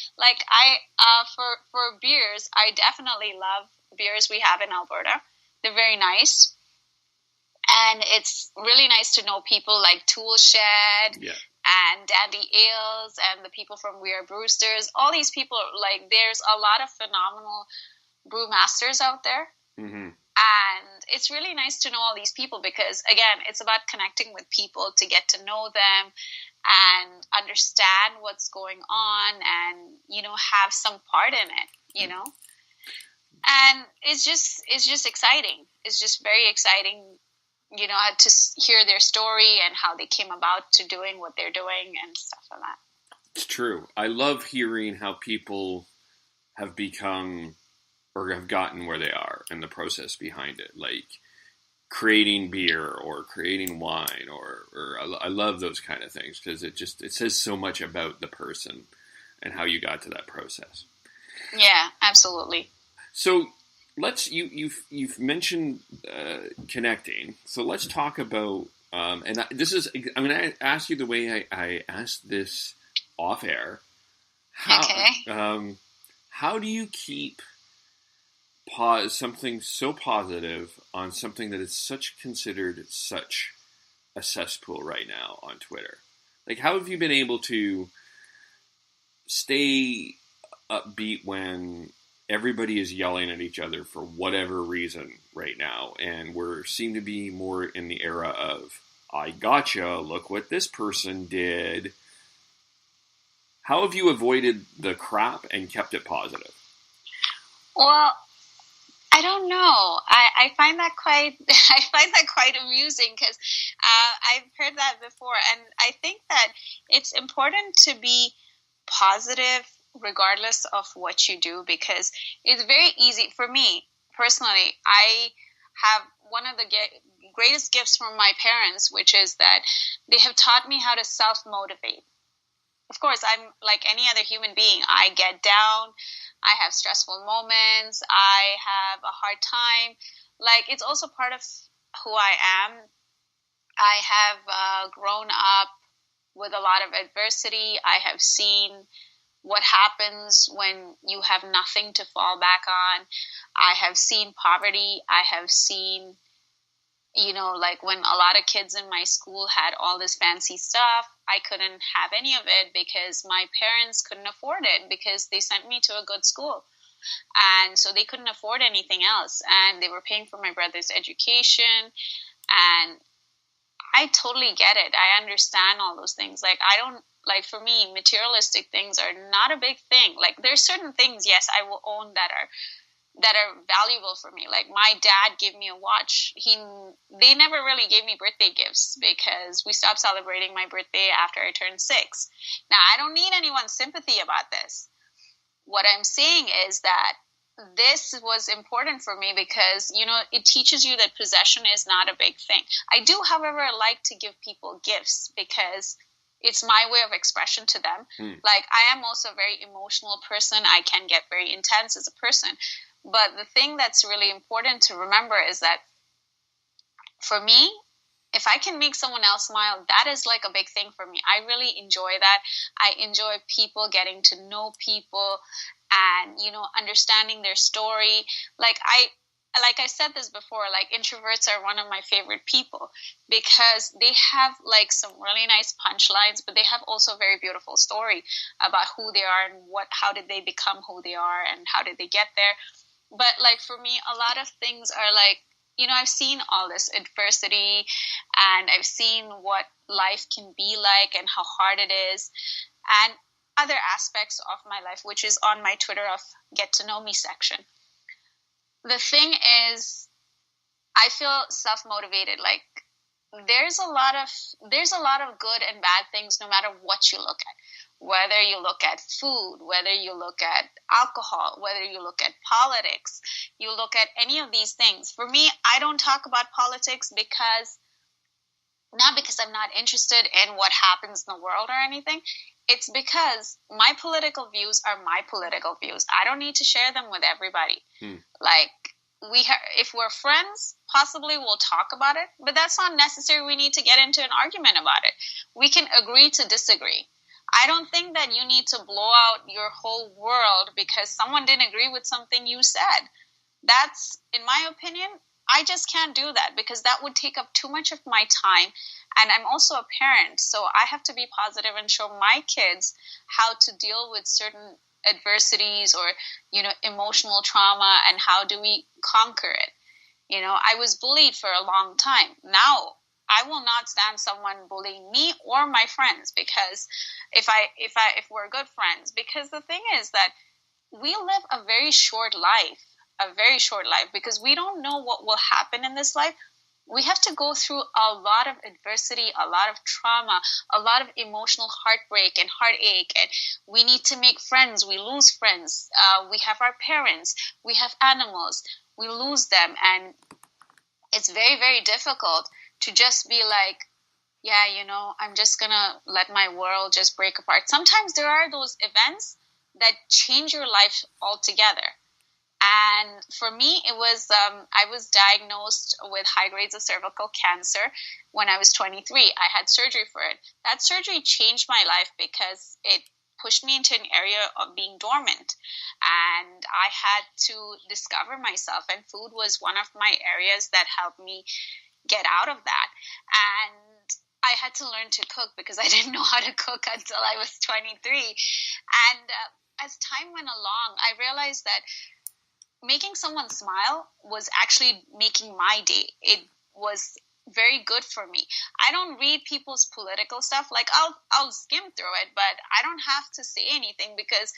for beers. I definitely love beers we have in Alberta. They're very nice. And it's really nice to know people like Tool Shed and Dandy Ales and the people from We Are Brewsters. All these people, like, there's a lot of phenomenal brewmasters out there. Mm-hmm. And it's really nice to know all these people because, again, it's about connecting with people to get to know them and understand what's going on and, have some part in it, And it's just exciting. It's just very exciting, to hear their story and how they came about to doing what they're doing and stuff like that. It's true. I love hearing how people have become or have gotten where they are and the process behind it, like creating beer or creating wine or I love those kind of things because it says so much about the person and how you got to that process. Yeah, absolutely. So you've mentioned connecting. So let's talk about I'm going to ask you the way I asked this off air. How do you keep something so positive on something that is considered such a cesspool right now on Twitter? Like, how have you been able to stay upbeat when everybody is yelling at each other for whatever reason right now, and seem to be more in the era of, I gotcha, look what this person did. How have you avoided the crap and kept it positive? Well, I don't know. I find that quite amusing because I've heard that before, and I think that it's important to be positive regardless of what you do, because it's very easy for me personally. I have one of the greatest gifts from my parents, which is that they have taught me how to self-motivate. Of course, I'm like any other human being. I get down. I have stressful moments. I have a hard time. Like, it's also part of who I am. I have grown up with a lot of adversity. I have seen what happens when you have nothing to fall back on. I have seen poverty. I have seen, like when a lot of kids in my school had all this fancy stuff, I couldn't have any of it because my parents couldn't afford it, because they sent me to a good school. And so they couldn't afford anything else. And they were paying for my brother's education. And I totally get it. I understand all those things. Like for me, materialistic things are not a big thing. Like, there's certain things, yes, I will own that are valuable for me. Like, my dad gave me a watch. They never really gave me birthday gifts because we stopped celebrating my birthday after I turned 6. Now, I don't need anyone's sympathy about this. What I'm saying is that this was important for me because, it teaches you that possession is not a big thing. I do, however, like to give people gifts because it's my way of expression to them. Like, I am also a very emotional person. I can get very intense as a person. But the thing that's really important to remember is that for me, if I can make someone else smile, that is like a big thing for me. I really enjoy that. I enjoy people, getting to know people and, understanding their story. Like I said this before, like, introverts are one of my favorite people because they have like some really nice punchlines, but they have also a very beautiful story about who they are and how did they become who they are and how did they get there. But like for me, a lot of things are like, I've seen all this adversity and I've seen what life can be like and how hard it is, and other aspects of my life, which is on my Twitter of Get to Know Me section. The thing is, I feel self-motivated. Like, there's a lot of good and bad things no matter what you look at. Whether you look at food, whether you look at alcohol, whether you look at politics, you look at any of these things. For me, I don't talk about politics not because I'm not interested in what happens in the world or anything. It's because my political views are my political views. I don't need to share them with everybody. Like, if we're friends, possibly we'll talk about it, but that's not necessary. We need to get into an argument about it. We can agree to disagree. I don't think that you need to blow out your whole world because someone didn't agree with something you said. That's, in my opinion, I just can't do that because that would take up too much of my time. And I'm also a parent, so I have to be positive and show my kids how to deal with certain adversities or, emotional trauma, and how do we conquer it. I was bullied for a long time. Now, I will not stand someone bullying me or my friends, because if we're good friends, because the thing is that we live a very short life, because we don't know what will happen in this life. We have to go through a lot of adversity, a lot of trauma, a lot of emotional heartbreak and heartache, and we need to make friends. We lose friends. We have our parents. We have animals. We lose them, and it's very, very difficult to just be like, yeah, I'm just going to let my world just break apart. Sometimes there are those events that change your life altogether. And for me, it was, I was diagnosed with high grades of cervical cancer when I was 23. I had surgery for it. That surgery changed my life because it pushed me into an area of being dormant. And I had to discover myself. And food was one of my areas that helped me get out of that. And I had to learn to cook because I didn't know how to cook until I was 23. And as time went along, I realized that making someone smile was actually making my day. It was very good for me. I don't read people's political stuff. Like, I'll skim through it, but I don't have to say anything because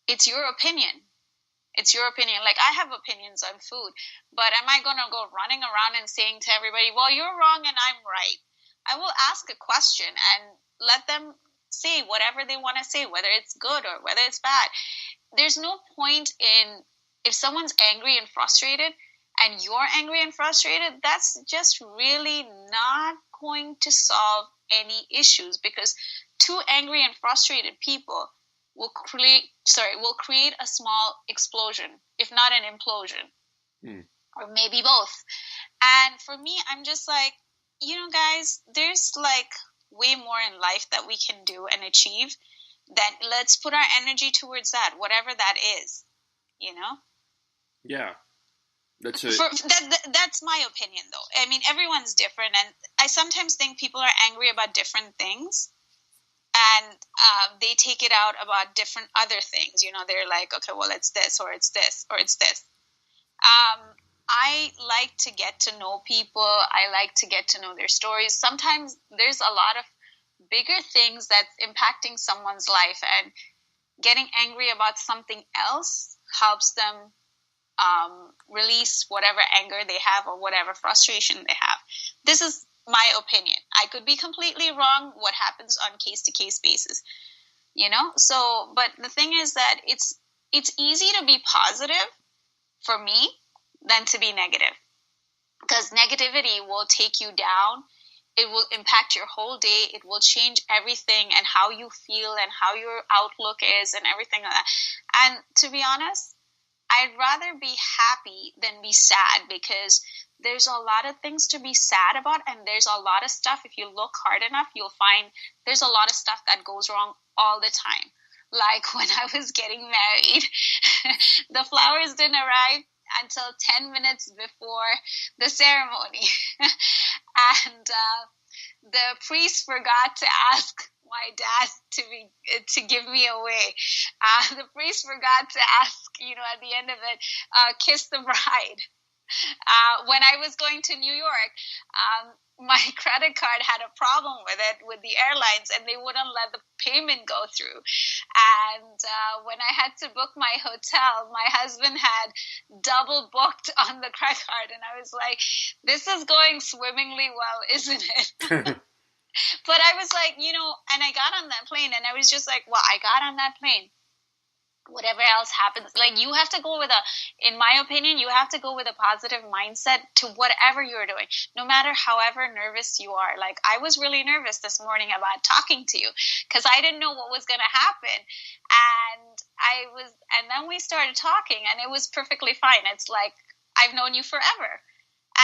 it's your opinion. It's your opinion. Like, I have opinions on food, but am I going to go running around and saying to everybody, well, you're wrong and I'm right? I will ask a question and let them say whatever they want to say, whether it's good or whether it's bad. There's no point in, if someone's angry and frustrated and you're angry and frustrated, that's just really not going to solve any issues, because two angry and frustrated people will create a small explosion, if not an implosion, or maybe both. And for me, I'm just like, guys, there's like way more in life that we can do and achieve. Then let's put our energy towards that, whatever that is, Yeah. That's my opinion, though. I mean, everyone's different, and I sometimes think people are angry about different things, and they take it out about different other things. They're like, okay, well, it's this, or it's this, or it's this. I like to get to know people. I like to get to know their stories. Sometimes there's a lot of bigger things that's impacting someone's life, and getting angry about something else helps them release whatever anger they have or whatever frustration they have. This is my opinion. I could be completely wrong. What happens on case-to-case basis, So, but the thing is that it's easy to be positive for me than to be negative, because negativity will take you down. It will impact your whole day. It will change everything and how you feel and how your outlook is and everything like that. And to be honest, I'd rather be happy than be sad, because there's a lot of things to be sad about, and there's a lot of stuff, if you look hard enough, you'll find there's a lot of stuff that goes wrong all the time. Like when I was getting married, the flowers didn't arrive until 10 minutes before the ceremony. And the priest forgot to ask my dad to give me away. The priest forgot to ask, at the end of it, kiss the bride. When I was going to New York, my credit card had a problem with the airlines, and they wouldn't let the payment go through. And when I had to book my hotel, my husband had double booked on the credit card, and I was like, this is going swimmingly well, isn't it? But I was like, and I got on that plane, and I was just like, well, I got on that plane. Whatever else happens, like, you have to go in my opinion, you have to go with a positive mindset to whatever you're doing, no matter however nervous you are. Like, I was really nervous this morning about talking to you, because I didn't know what was going to happen. And then we started talking, and it was perfectly fine. It's like, I've known you forever.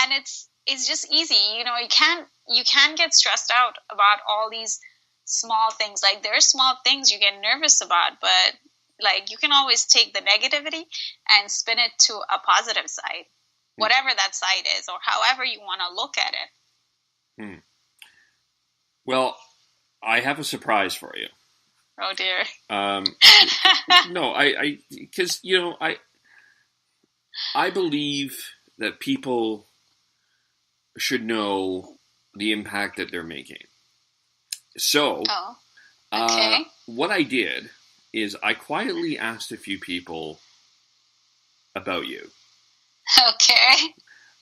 And it's just easy. You can't get stressed out about all these small things. Like, there are small things you get nervous about, but like, you can always take the negativity and spin it to a positive side, whatever that side is, or however you want to look at it. Well, I have a surprise for you. Oh dear. No, because I believe that people should know the impact that they're making. So, okay. What I did is I quietly asked a few people about you. Okay.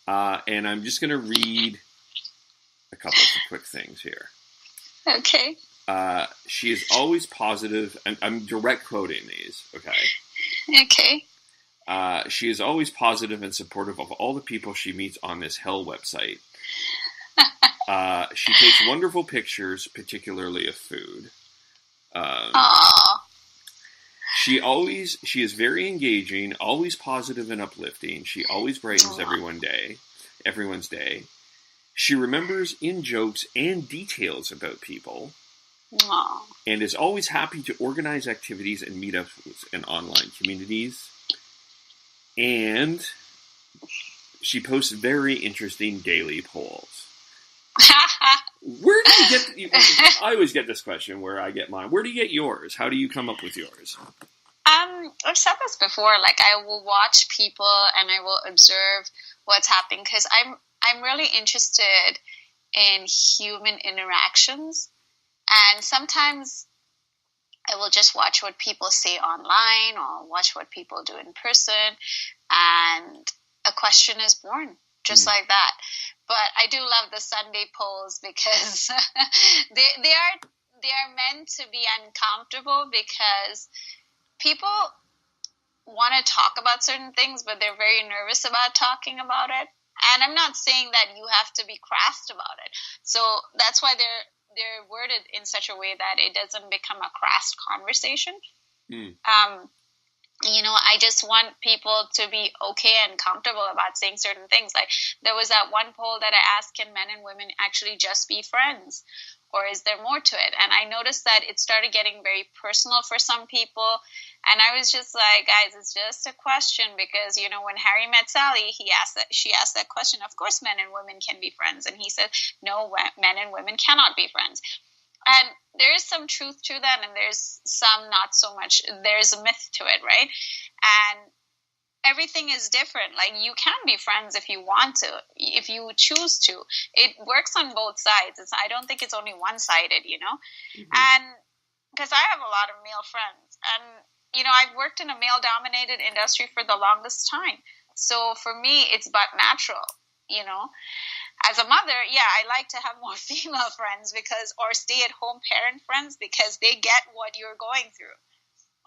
And I'm just going to read a couple of quick things here. Okay. She is always positive, and I'm direct quoting these, okay? Okay. She is always positive and supportive of all the people she meets on this hell website. She takes wonderful pictures, particularly of food. She is very engaging, always positive and uplifting. She always brightens everyone's day. She remembers in jokes and details about people. Aww. And is always happy to organize activities and meetups in online communities. And she posts very interesting daily polls. Where do you get... I always get this question where I get mine. Where do you get yours? How do you come up with yours? I've said this before. Like, I will watch people and I will observe what's happening, because I'm really interested in human interactions. And sometimes I will just watch what people say online or watch what people do in person, and a question is born just like that. But I do love the Sunday polls, because they are meant to be uncomfortable because people want to talk about certain things, but they're very nervous about talking about it. And I'm not saying that you have to be crass about it. So that's why they're worded in such a way that it doesn't become a crass conversation. I just want people to be okay and comfortable about saying certain things. Like there was that one poll that I asked, can men and women actually just be friends? Or is there more to it? And I noticed that it started getting very personal for some people. And I was just like, guys, it's just a question because, when Harry met Sally, she asked that question. Of course, men and women can be friends. And he said, no, men and women cannot be friends. And there is some truth to that, and there's some not so much. There's a myth to it, right? And everything is different. Like, you can be friends if you want to, if you choose to. It works on both sides. I don't think it's only one-sided, Mm-hmm. And because I have a lot of male friends, and I've worked in a male-dominated industry for the longest time. So for me, it's but natural, As a mother, I like to have more female friends or stay-at-home parent friends because they get what you're going through.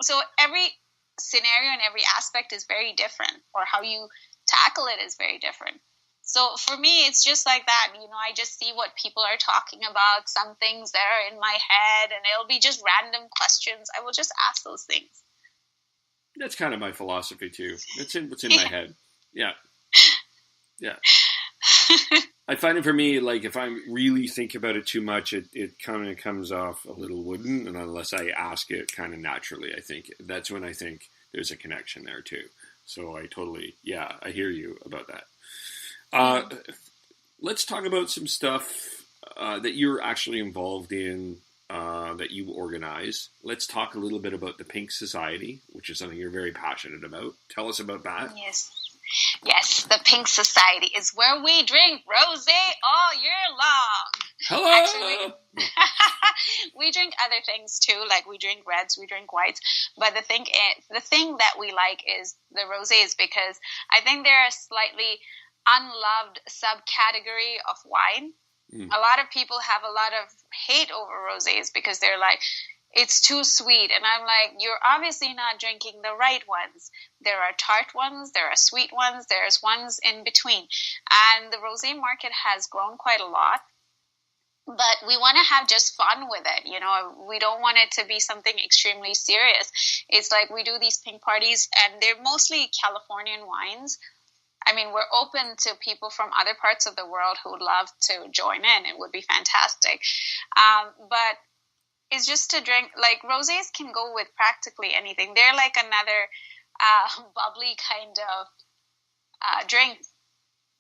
So every scenario and every aspect is very different, or how you tackle it is very different. So for me, it's just like that. I just see what people are talking about, some things that are in my head, and it'll be just random questions. I will just ask those things. That's kind of my philosophy too. It's in what's in my head. Yeah. I find it for me, like if I really think about it too much, it kind of comes off a little wooden, and unless I ask it kind of naturally, I think that's when I think there's a connection there too. So I totally, I hear you about that. Let's talk about some stuff that you're actually involved in, that you organize. Let's talk a little bit about the Pink Society, which is something you're very passionate about. Tell us about that. Yes, the Pink Society is where we drink rosé all year long. Hello! Actually, we drink other things too, like we drink reds, we drink whites. But the thing that we like is the rosés, because I think they're a slightly unloved subcategory of wine. A lot of people have a lot of hate over rosés because they're like, it's too sweet. And I'm like, you're obviously not drinking the right ones. There are tart ones, there are sweet ones, there's ones in between. And the rosé market has grown quite a lot. But we want to have just fun with it. We don't want it to be something extremely serious. It's like we do these pink parties, and they're mostly Californian wines. I mean, we're open to people from other parts of the world who would love to join in. It would be fantastic. But it's just to drink, like rosés can go with practically anything. They're like another bubbly kind of drink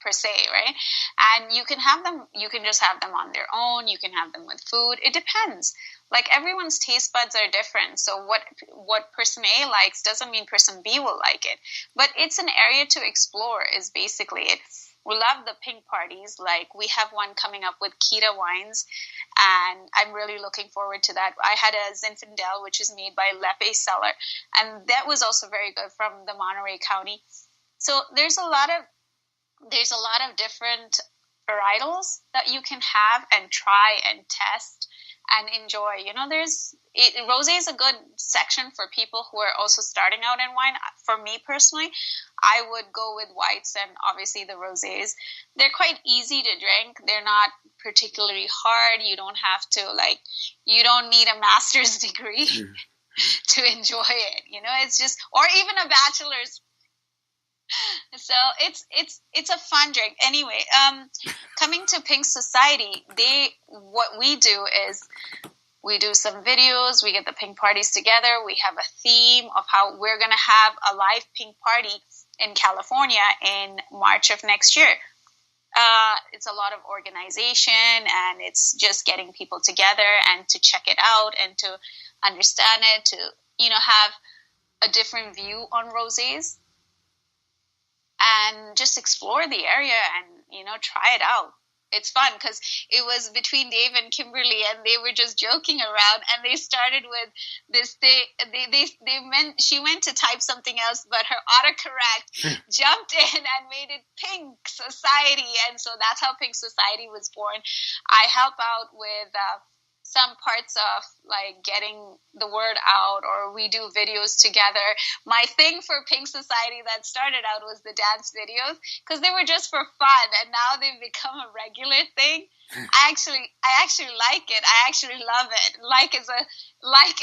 per se, right? And you can just have them on their own. You can have them with food. It depends. Like everyone's taste buds are different. So what person A likes doesn't mean person B will like it. But it's an area to explore is basically it. We love the pink parties. Like we have one coming up with Kita wines, and I'm really looking forward to that. I had a Zinfandel, which is made by Lepe Cellar, and that was also very good from the Monterey County. So there's a lot of different varietals that you can have and try and test and enjoy. Rosé is a good section for people who are also starting out in wine. For me personally, I would go with whites and obviously the rosés. They're quite easy to drink. They're not particularly hard. You don't have to you don't need a master's degree to enjoy it. It's just, or even a bachelor's. So it's a fun drink. Anyway, coming to Pink Society, what we do is we do some videos. We get the pink parties together. We have a theme of how we're going to have a live pink party in California in March of next year. It's a lot of organization, and it's just getting people together and to check it out and to understand it, to have a different view on rosés. And just explore the area and, try it out. It's fun because it was between Dave and Kimberly, and they were just joking around, and they started with this. She went to type something else, but her autocorrect jumped in and made it Pink Society. And so that's how Pink Society was born. I help out with some parts of like getting the word out, or we do videos together. My thing for Pink Society that started out was the dance videos, because they were just for fun, and now they've become a regular thing. I actually like it. I actually love it. Like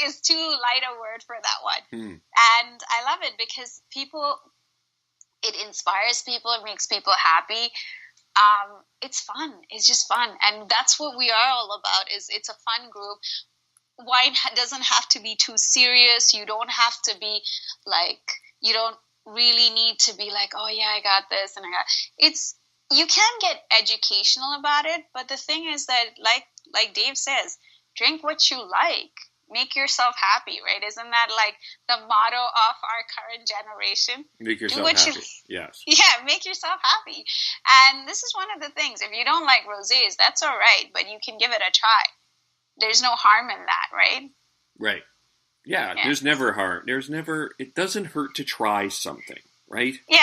is too light a word for that one. And I love it because it inspires people, it makes people happy. It's fun. It's just fun. And that's what we are all about, it's a fun group. Wine doesn't have to be too serious. You don't have to be like, you don't really need to be like, oh yeah, I got this and you can get educational about it, but the thing is that like Dave says, drink what you like. Make yourself happy, right? Isn't that like the motto of our current generation? Make yourself happy. Yes. Yeah, make yourself happy. And this is one of the things. If you don't like rosés, that's all right, but you can give it a try. There's no harm in that, right? Right. Yeah. There's never harm. It doesn't hurt to try something, right? Yeah.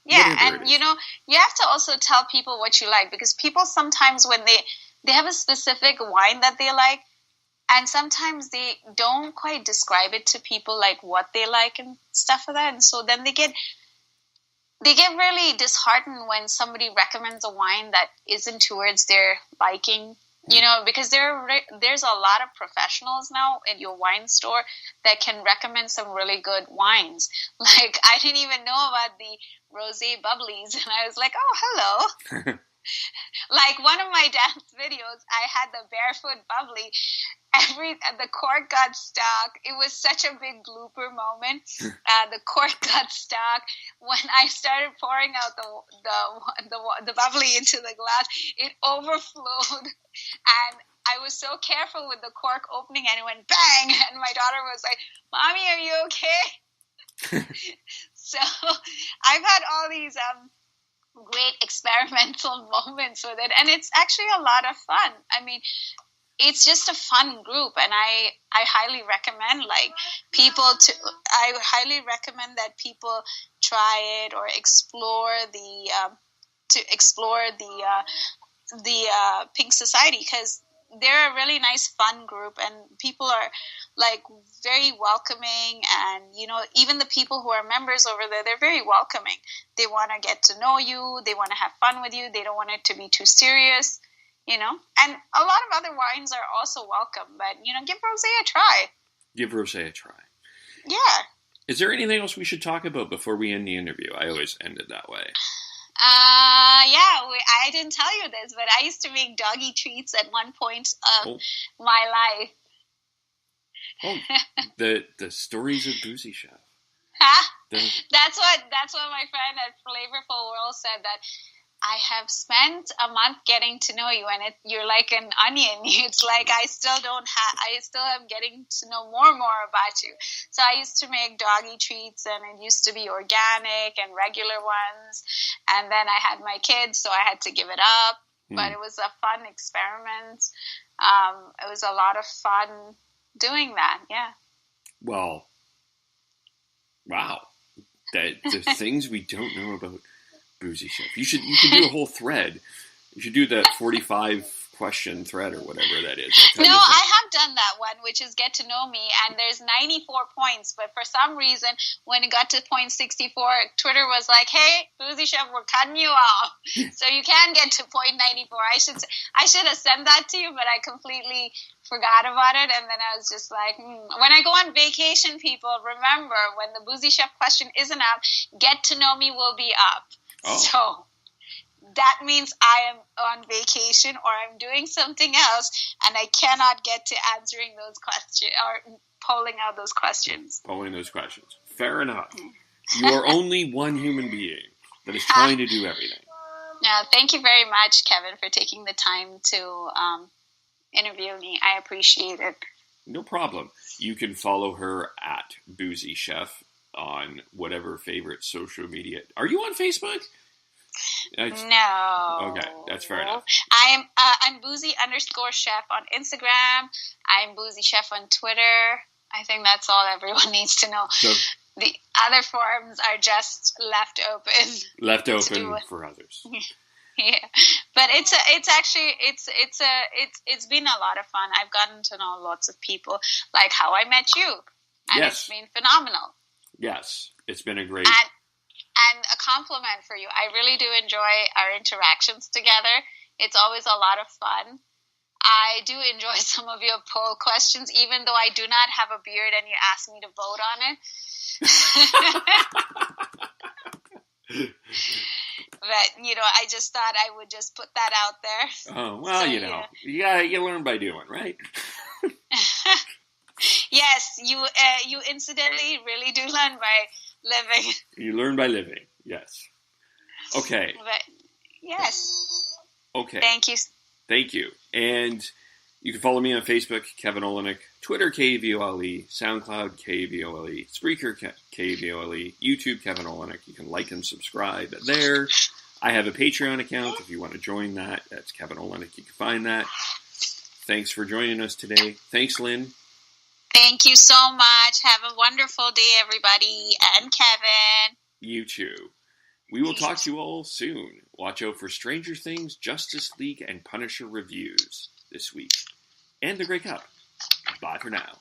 Yeah. And you have to also tell people what you like, because people sometimes when they have a specific wine that they like, and sometimes they don't quite describe it to people like what they like and stuff like that. And so then they get really disheartened when somebody recommends a wine that isn't towards their liking, because there's a lot of professionals now in your wine store that can recommend some really good wines. Like, I didn't even know about the rosé bubblies, and I was like, oh, hello. Like one of my dance videos, I had the barefoot bubbly. The cork got stuck. It was such a big blooper moment. The cork got stuck. When I started pouring out the bubbly into the glass, it overflowed, and I was so careful with the cork opening, and it went bang. And my daughter was like, "Mommy, are you okay?" So I've had all these great experimental moments with it, and it's actually a lot of fun. I mean, it's just a fun group, and I highly recommend I highly recommend that people try it or explore the Pink Society, because they're a really nice fun group, and people are like very welcoming, and even the people who are members over there, they're very welcoming. They want to get to know you, they want to have fun with you, they don't want it to be too serious, and a lot of other wines are also welcome, but give rosé a try. Give rosé a try. Yeah. Is there anything else we should talk about before we end the interview? I always end it that way. I didn't tell you this, but I used to make doggy treats at one point of my life. Oh, the stories of Boozy Chef. That's what my friend at Flavorful World said, that I have spent a month getting to know you, and you're like an onion. It's like I still am getting to know more and more about you. So I used to make doggy treats, and it used to be organic and regular ones. And then I had my kids, so I had to give it up. But it was a fun experiment. It was a lot of fun doing that. Yeah. Well, wow. The things we don't know about Boozy Chef. You can do a whole thread. You should do that 45-question thread or whatever that is. No, I have done that one, which is get to know me, and there's 94 points. But for some reason, when it got to point 64, Twitter was like, "Hey, Boozy Chef, we're cutting you off, so you can get to point 94." I should have sent that to you, but I completely forgot about it, and then I was just like, When I go on vacation, people, remember, when the Boozy Chef question isn't up, get to know me will be up. Oh. So that means I am on vacation or I'm doing something else, and I cannot get to answering those questions or polling out those questions. Fair enough. You are only one human being that is trying to do everything. Yeah, thank you very much, Kevin, for taking the time to interview me. I appreciate it. No problem. You can follow her at Boozy Chef on whatever favorite social media. Are you on Facebook? No. Okay, that's fair enough. I'm Boozy_Chef on Instagram. I'm Boozy Chef on Twitter. I think that's all everyone needs to know. So, the other forums are just left open. Left open for others. Yeah, but it's been a lot of fun. I've gotten to know lots of people, like how I met you, and Yes. it's been phenomenal. Yes, it's been a great. And a compliment for you. I really do enjoy our interactions together. It's always a lot of fun. I do enjoy some of your poll questions, even though I do not have a beard and you asked me to vote on it. But, I just thought I would just put that out there. Oh, well, so, you learn by doing, right? Yes, you incidentally really do learn by living. You learn by living, yes. Okay. But, yes. Okay. Thank you. And you can follow me on Facebook, Kevin Olenick, Twitter, KVOLE, SoundCloud, KVOLE, Spreaker, KVOLE, YouTube, Kevin Olenick. You can like and subscribe there. I have a Patreon account if you want to join that. That's Kevin Olenick. You can find that. Thanks for joining us today. Thanks, Lynn. Thank you so much. Have a wonderful day, everybody. And Kevin. You too. We will talk to you all soon. Watch out for Stranger Things, Justice League, and Punisher reviews this week. And the Grey Cup. Bye for now.